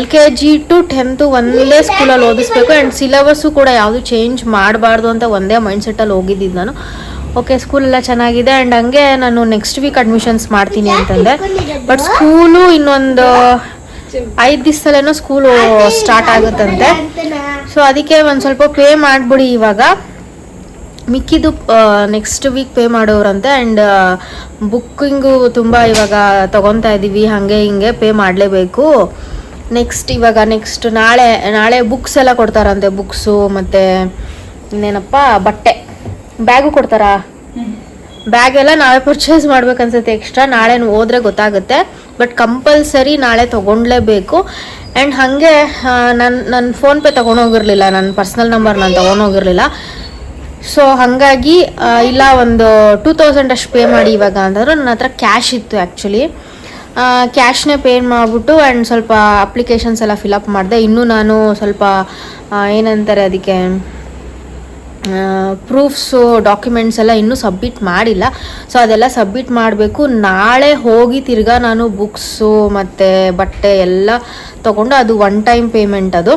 LKG to 10th ಒಂದೇ ಸ್ಕೂಲಲ್ಲಿ ಓದಿಸ್ಬೇಕು ಆ್ಯಂಡ್ ಸಿಲೆಬಸ್ಸು ಕೂಡ ಯಾವುದು ಚೇಂಜ್ ಮಾಡಬಾರ್ದು ಅಂತ ಒಂದೇ ಮೈಂಡ್ಸೆಟ್ಟಲ್ಲಿ ಹೋಗಿದ್ದಿದ್ದು ನಾನು. ಓಕೆ, ಸ್ಕೂಲೆಲ್ಲ ಚೆನ್ನಾಗಿದೆ ಆ್ಯಂಡ್ ಹಂಗೆ ನಾನು ನೆಕ್ಸ್ಟ್ ವೀಕ್ ಅಡ್ಮಿಷನ್ಸ್ ಮಾಡ್ತೀನಿ ಅಂತಂದೆ. ಬಟ್ ಸ್ಕೂಲು ಇನ್ನೊಂದು 5 ದಿವಸದಲ್ಲೇನೋ ಸ್ಕೂಲು ಸ್ಟಾರ್ಟ್ ಆಗುತ್ತಂತೆ. ಸೊ ಅದಕ್ಕೆ ಒಂದು ಸ್ವಲ್ಪ ಪೇ ಮಾಡಿಬಿಡಿ ಇವಾಗ, ಮಿಕ್ಕಿದ್ದು ನೆಕ್ಸ್ಟ್ ವೀಕ್ ಪೇ ಮಾಡೋರಂತೆ. ಆ್ಯಂಡ್ ಬುಕ್ಕಿಂಗು ತುಂಬ ಇವಾಗ ತೊಗೊತಾ ಇದ್ದೀವಿ, ಹಾಗೆ ಹಿಂಗೆ ಪೇ ಮಾಡಲೇಬೇಕು. ನೆಕ್ಸ್ಟ್ ನಾಳೆ ಬುಕ್ಸ್ ಎಲ್ಲ ಕೊಡ್ತಾರಂತೆ. ಬುಕ್ಸು ಮತ್ತು ಇನ್ನೇನಪ್ಪ ಬಟ್ಟೆ, ಬ್ಯಾಗು ಕೊಡ್ತಾರಾ? ಬ್ಯಾಗೆಲ್ಲ ನಾವೇ ಪರ್ಚೇಸ್ ಮಾಡ್ಬೇಕನ್ಸುತ್ತೆ ಎಕ್ಸ್ಟ್ರಾ. ನಾಳೆ ಹೋದ್ರೆ ಗೊತ್ತಾಗುತ್ತೆ, ಬಟ್ ಕಂಪಲ್ಸರಿ ನಾಳೆ ತೊಗೊಂಡ್ಲೇಬೇಕು. ಆ್ಯಂಡ್ ಹಾಗೆ ನನ್ನ ಫೋನ್ಪೇ ತೊಗೊಂಡೋಗಿರಲಿಲ್ಲ, ನನ್ನ ಪರ್ಸ್ನಲ್ ನಂಬರ್ ನಾನು ತೊಗೊಂಡೋಗಿರಲಿಲ್ಲ. ಸೊ ಹಾಗಾಗಿ ಇಲ್ಲ ಒಂದು 2000 ಅಷ್ಟು ಪೇ ಮಾಡಿ ಇವಾಗ ಅಂತಂದ್ರು. ನನ್ನ ಹತ್ರ ಕ್ಯಾಶ್ ಇತ್ತು ಆ್ಯಕ್ಚುಲಿ. ಕ್ಯಾಶ್ನೇ ಪೇ ಮಾಡಿಬಿಟ್ಟು ಆ್ಯಂಡ್ ಸ್ವಲ್ಪ ಅಪ್ಲಿಕೇಶನ್ಸ್ ಎಲ್ಲ ಫಿಲಪ್ ಮಾಡಿದೆ. ಇನ್ನೂ ನಾನು ಸ್ವಲ್ಪ ಏನಂತಾರೆ ಅದಕ್ಕೆ ಪ್ರೂಫ್ಸು ಡಾಕ್ಯುಮೆಂಟ್ಸ್ ಎಲ್ಲ ಇನ್ನೂ ಸಬ್ಮಿಟ್ ಮಾಡಿಲ್ಲ. ಸೊ ಅದೆಲ್ಲ ಸಬ್ಮಿಟ್ ಮಾಡಬೇಕು. ನಾಳೆ ಹೋಗಿ ತಿರ್ಗಾ ನಾನು ಬುಕ್ಸು ಮತ್ತು ಬಟ್ಟೆ ಎಲ್ಲ ತೊಗೊಂಡು, ಅದು 1 ಟೈಮ್ ಪೇಮೆಂಟ್ ಅದು.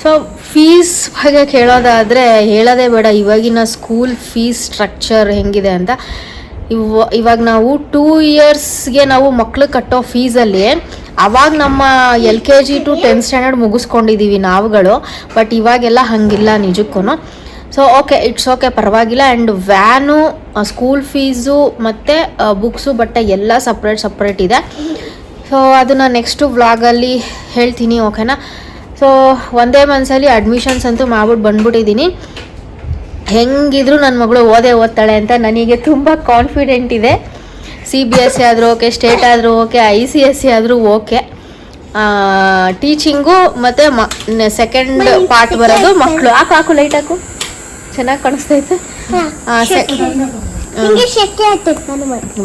ಸೊ ಫೀಸ್ ಬಗ್ಗೆ ಕೇಳೋದಾದರೆ ಹೇಳೋದೇ ಬೇಡ, ಇವಾಗಿನ ಸ್ಕೂಲ್ ಫೀಸ್ ಸ್ಟ್ರಕ್ಚರ್ ಹೆಂಗಿದೆ ಅಂತ. ಇವಾಗ ನಾವು 2 ಇಯರ್ಸ್ಗೆ ನಾವು ಮಕ್ಳು ಕಟ್ಟೋ ಫೀಸಲ್ಲಿ ಅವಾಗ ನಮ್ಮ LKG to 10th ಸ್ಟ್ಯಾಂಡರ್ಡ್ ಮುಗಿಸ್ಕೊಂಡಿದ್ದೀವಿ ನಾವುಗಳು. ಬಟ್ ಇವಾಗೆಲ್ಲ ಹಾಗಿಲ್ಲ ನಿಜಕ್ಕೂ. ಸೊ ಓಕೆ, ಇಟ್ಸ್ ಓಕೆ, ಪರವಾಗಿಲ್ಲ. ಆ್ಯಂಡ್ ವ್ಯಾನು, ಸ್ಕೂಲ್ ಫೀಸು ಮತ್ತು ಬುಕ್ಸು, ಬಟ್ಟೆ ಎಲ್ಲ ಸಪ್ರೇಟ್ ಇದೆ. ಸೊ ಅದನ್ನು ನೆಕ್ಸ್ಟು ವ್ಲಾಗಲ್ಲಿ ಹೇಳ್ತೀನಿ, ಓಕೆನಾ. ಸೊ ಒಂದೇ ಮನಸ್ಸಲ್ಲಿ ಅಡ್ಮಿಷನ್ಸ್ ಅಂತೂ ಮಾಡ್ಬಿಟ್ಟು ಬಂದ್ಬಿಟ್ಟಿದ್ದೀನಿ. ಹೆಂಗಿದ್ರು ನನ್ನ ಮಗಳು ಓದ್ತಾಳೆ ಅಂತ ನನಗೆ ತುಂಬ ಕಾನ್ಫಿಡೆಂಟ್ ಇದೆ. CBSE ಆದರೂ ಓಕೆ, ಸ್ಟೇಟ್ ಆದರೂ ಓಕೆ, ICSE ಆದರೂ ಓಕೆ. ಟೀಚಿಂಗು ಮತ್ತು ಸೆಕೆಂಡ್ ಪಾರ್ಟ್ ಬರೋದು ಮಕ್ಕಳು. ಹಾಕು ಲೈಟ್ ಹಾಕು, ಚೆನ್ನಾಗಿ ಕಾಣಿಸ್ತೈತೆ.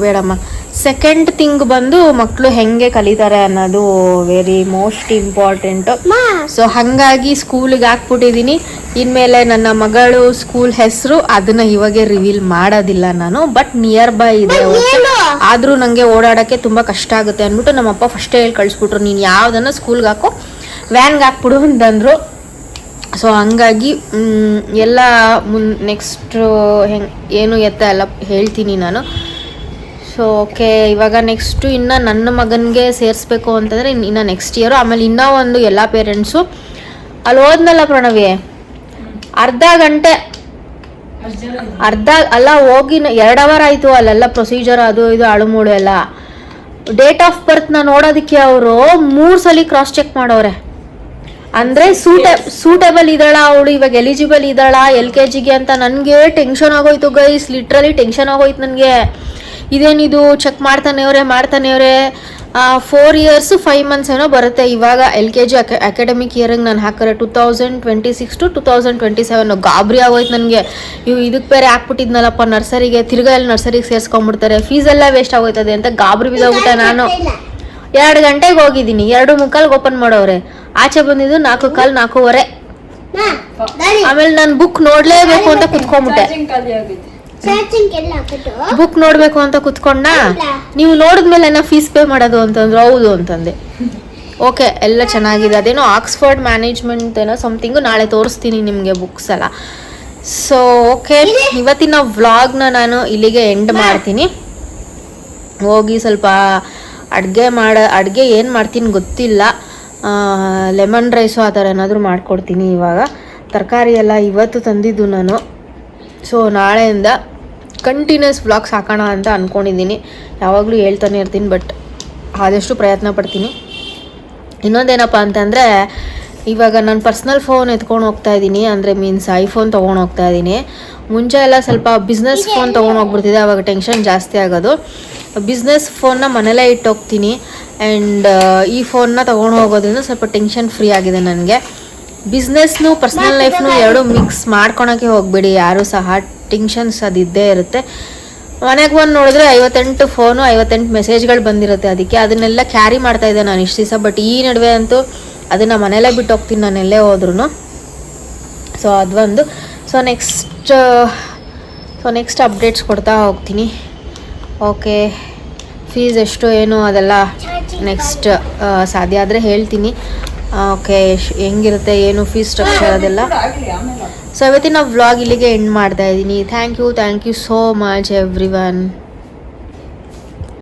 ಬೇಡಮ್ಮ. ಸೆಕೆಂಡ್ ಥಿಂಗ್ ಬಂದು ಮಕ್ಕಳು ಹೆಂಗೆ ಕಲಿತಾರೆ ಅನ್ನೋದು ವೆರಿ ಮೋಸ್ಟ್ ಇಂಪಾರ್ಟೆಂಟು. ಸೊ ಹಾಗಾಗಿ ಸ್ಕೂಲಿಗೆ ಹಾಕ್ಬಿಟ್ಟಿದ್ದೀನಿ. ಇನ್ಮೇಲೆ ನನ್ನ ಮಗಳು ಸ್ಕೂಲ್ ಹೆಸರು ಅದನ್ನು ಇವಾಗೆ ರಿವೀಲ್ ಮಾಡೋದಿಲ್ಲ ನಾನು. ಬಟ್ ನಿಯರ್ ಬೈ ಇದೆ, ಆದರೂ ನನಗೆ ಓಡಾಡೋಕ್ಕೆ ತುಂಬ ಕಷ್ಟ ಆಗುತ್ತೆ ಅಂದ್ಬಿಟ್ಟು ನಮ್ಮಪ್ಪ ಫಸ್ಟೇ ಹೇಳಿ ಕಳಿಸ್ಬಿಟ್ರು, ನೀನು ಯಾವುದನ್ನು ಸ್ಕೂಲ್ಗೆ ಹಾಕೋ, ವ್ಯಾನ್ಗೆ ಹಾಕ್ಬಿಡು ಅಂತಂದರು. ಸೊ ಹಂಗಾಗಿ ಎಲ್ಲ ನೆಕ್ಸ್ಟ್ ಏನು ಎತ್ತ ಎಲ್ಲ ಹೇಳ್ತೀನಿ ನಾನು. ಸೊ ಓಕೆ, ಇವಾಗ ನೆಕ್ಸ್ಟು ಇನ್ನು ನನ್ನ ಮಗನಿಗೆ ಸೇರಿಸ್ಬೇಕು ಅಂತಂದರೆ ಇನ್ನು ನೆಕ್ಸ್ಟ್ ಇಯರು. ಆಮೇಲೆ ಇನ್ನೂ ಒಂದು ಎಲ್ಲ ಪೇರೆಂಟ್ಸು ಅಲ್ಲಿ ಹೋದ್ನಲ್ಲ ಪ್ರಣವಿ, ಅರ್ಧ ಅಲ್ಲ ಹೋಗಿ 2 ಅವರ್ ಆಯಿತು. ಅಲ್ಲೆಲ್ಲ ಪ್ರೊಸೀಜರ್ ಅದು ಇದು ಅಳುಮೂಳು ಎಲ್ಲ. ಡೇಟ್ ಆಫ್ ಬರ್ತ್ನ ನೋಡೋದಕ್ಕೆ ಅವರು 3 ಸಲ ಕ್ರಾಸ್ ಚೆಕ್ ಮಾಡೋರೆ. ಅಂದರೆ ಸೂಟೇಬಲ್ ಇದ್ದಾಳ ಅವಳು, ಇವಾಗ ಎಲಿಜಿಬಲ್ ಇದ್ದಾಳ LKGಗೆ ಅಂತ. ನನಗೆ ಟೆನ್ಷನ್ ಆಗೋಯ್ತು ಗೈಸ್, ಲಿಟ್ರಲಿ ಟೆನ್ಷನ್ ಆಗೋಯ್ತು ನನಗೆ. ಇದೇನಿದು ಚೆಕ್ ಮಾಡ್ತಾನೆ ಅವರೇ 4 years 5 months ಏನೋ ಬರುತ್ತೆ. ಇವಾಗ LKG ಅಕಾಡೆಮಿಕ್ ಇಯರ್ಗೆ ನಾನು ಹಾಕಿದ್ರೆ 2026 to 2027. ಗಾಬರಿ ಆಗೋಯ್ತು ನನಗೆ. ಇದಕ್ಕೆ ಬೇರೆ ಹಾಕ್ಬಿಟ್ಟಿದ್ನಲ್ಲಪ್ಪ ನರ್ಸರಿಗೆ, ತಿರ್ಗಾ ಎಲ್ಲ ನರ್ಸರಿಗೆ ಸೇರಿಸ್ಕೊಂಡ್ಬಿಡ್ತಾರೆ, ಫೀಸೆಲ್ಲ ವೇಸ್ಟ್ ಆಗೋಯ್ತದೆ ಅಂತ ಗಾಬರಿ ಬಿದ್ದೋಗ್ಬಿಟ್ಟೆ ನಾನು. 2 ಗಂಟೆಗೆ ಹೋಗಿದ್ದೀನಿ, 2:45 ಓಪನ್ ಮಾಡೋರೆ. ಆಚೆ ಬಂದಿದ್ದು 4:15 4:15. ಆಮೇಲೆ ನಾನು ಬುಕ್ ನೋಡ್ಲೇಬೇಕು ಅಂತ ಕುತ್ಕೊಂಡ್ಬಿಟ್ಟೆ. ಬುಕ್ ನೋಡ್ಬೇಕು ಅಂತ ಕುತ್ಕೊಂಡ. ನೀವು ನೋಡಿದ್ಮೇಲೆ ಏನೋ ಫೀಸ್ ಪೇ ಮಾಡೋದು ಅಂತಂದ್ರು. ಹೌದು ಅಂತಂದೆ. ಓಕೆ, ಎಲ್ಲ ಚೆನ್ನಾಗಿದೆ. ಅದೇನೋ ಆಕ್ಸ್ಫರ್ಡ್ ಮ್ಯಾನೇಜ್ಮೆಂಟ್ ಏನೋ ಸಮಥಿಂಗು. ನಾಳೆ ತೋರಿಸ್ತೀನಿ ನಿಮಗೆ ಬುಕ್ಸ್ ಎಲ್ಲ. ಸೊ ಓಕೆ, ಇವತ್ತಿನ ವ್ಲಾಗ್ನ ನಾನು ಇಲ್ಲಿಗೆ ಎಂಡ್ ಮಾಡ್ತೀನಿ. ಹೋಗಿ ಸ್ವಲ್ಪ ಅಡುಗೆ ಏನು ಮಾಡ್ತೀನಿ ಗೊತ್ತಿಲ್ಲ. ಲೆಮನ್ ರೈಸು ಆ ಥರ ಏನಾದರೂ ಮಾಡ್ಕೊಡ್ತೀನಿ. ಇವಾಗ ತರಕಾರಿ ಎಲ್ಲ ಇವತ್ತು ತಂದಿದ್ದು ನಾನು. ಸೊ ನಾಳೆಯಿಂದ ಕಂಟಿನ್ಯೂಸ್ ವ್ಲಾಗ್ಸ್ ಹಾಕೋಣ ಅಂತ ಅಂದ್ಕೊಂಡಿದ್ದೀನಿ. ಯಾವಾಗಲೂ ಹೇಳ್ತಾನೆ ಇರ್ತೀನಿ, ಬಟ್ ಆದಷ್ಟು ಪ್ರಯತ್ನ ಪಡ್ತೀನಿ. ಇನ್ನೊಂದೇನಪ್ಪ ಅಂತಂದರೆ, ಇವಾಗ ನಾನು ಪರ್ಸ್ನಲ್ ಫೋನ್ ಎತ್ಕೊಂಡು ಹೋಗ್ತಾ ಇದ್ದೀನಿ, ಅಂದರೆ ಮೀನ್ಸ್ ಐಫೋನ್ ತೊಗೊಂಡು ಹೋಗ್ತಾ ಇದ್ದೀನಿ. ಮುಂಚೆ ಎಲ್ಲ ಸ್ವಲ್ಪ ಬಿಸ್ನೆಸ್ ಫೋನ್ ತೊಗೊಂಡು ಹೋಗ್ಬಿಡ್ತಿದ್ದೆ, ಅವಾಗ ಟೆನ್ಷನ್ ಜಾಸ್ತಿ ಆಗೋದು. ಬಿಸ್ನೆಸ್ ಫೋನ್ನ ಮನೇಲೇ ಇಟ್ಟೋಗ್ತೀನಿ. ಆ್ಯಂಡ್ ಈ ಫೋನ್ನ ತೊಗೊಂಡು ಹೋಗೋದ್ರಿಂದ ಸ್ವಲ್ಪ ಟೆನ್ಷನ್ ಫ್ರೀ ಆಗಿದೆ ನನಗೆ. ಬಿಸ್ನೆಸ್ನು ಪರ್ಸ್ನಲ್ ಲೈಫ್ನು ಎರಡೂ ಮಿಕ್ಸ್ ಮಾಡ್ಕೊಳಕ್ಕೆ ಹೋಗಬೇಡಿ ಯಾರೂ ಸಹ. ಟೆನ್ಷನ್ಸ್ ಅದಿದ್ದೇ ಇರುತ್ತೆ. ಮನೆಗೆ ಬಂದು ನೋಡಿದ್ರೆ 58 ಫೋನು 58 ಮೆಸೇಜ್ಗಳು ಬಂದಿರುತ್ತೆ. ಅದಕ್ಕೆ ಅದನ್ನೆಲ್ಲ ಕ್ಯಾರಿ ಮಾಡ್ತಾಯಿದ್ದೆ ನಾನು ಇಷ್ಟು ದಿವಸ. ಬಟ್ ಈ ನಡುವೆ ಅಂತೂ ಅದನ್ನು ಮನೇಲೇ ಬಿಟ್ಟು ಹೋಗ್ತೀನಿ ನಾನು ಎಲ್ಲೇ ಹೋದ್ರೂ. ಸೊ ಅದೊಂದು. ಸೊ ನೆಕ್ಸ್ಟ್ ಅಪ್ಡೇಟ್ಸ್ ಕೊಡ್ತಾ ಹೋಗ್ತೀನಿ. ಓಕೆ, ಫೀಸ್ ಎಷ್ಟು ಏನು ಅದೆಲ್ಲ ನೆಕ್ಸ್ಟ್ ಸಾಧ್ಯ ಆದರೆ ಹೇಳ್ತೀನಿ. ಓಕೆ, ಹೆಂಗಿರುತ್ತೆ ಏನು ಫೀಸ್ ಸ್ಟ್ರಕ್ಚರ್ ಅದೆಲ್ಲ. ಸೊ ಇವತ್ತಿನ ವ್ಲಾಗ್ ಇಲ್ಲಿಗೆ ಎಂಡ್ ಮಾಡ್ತಾ ಇದ್ದೀನಿ. Thank you so much every one.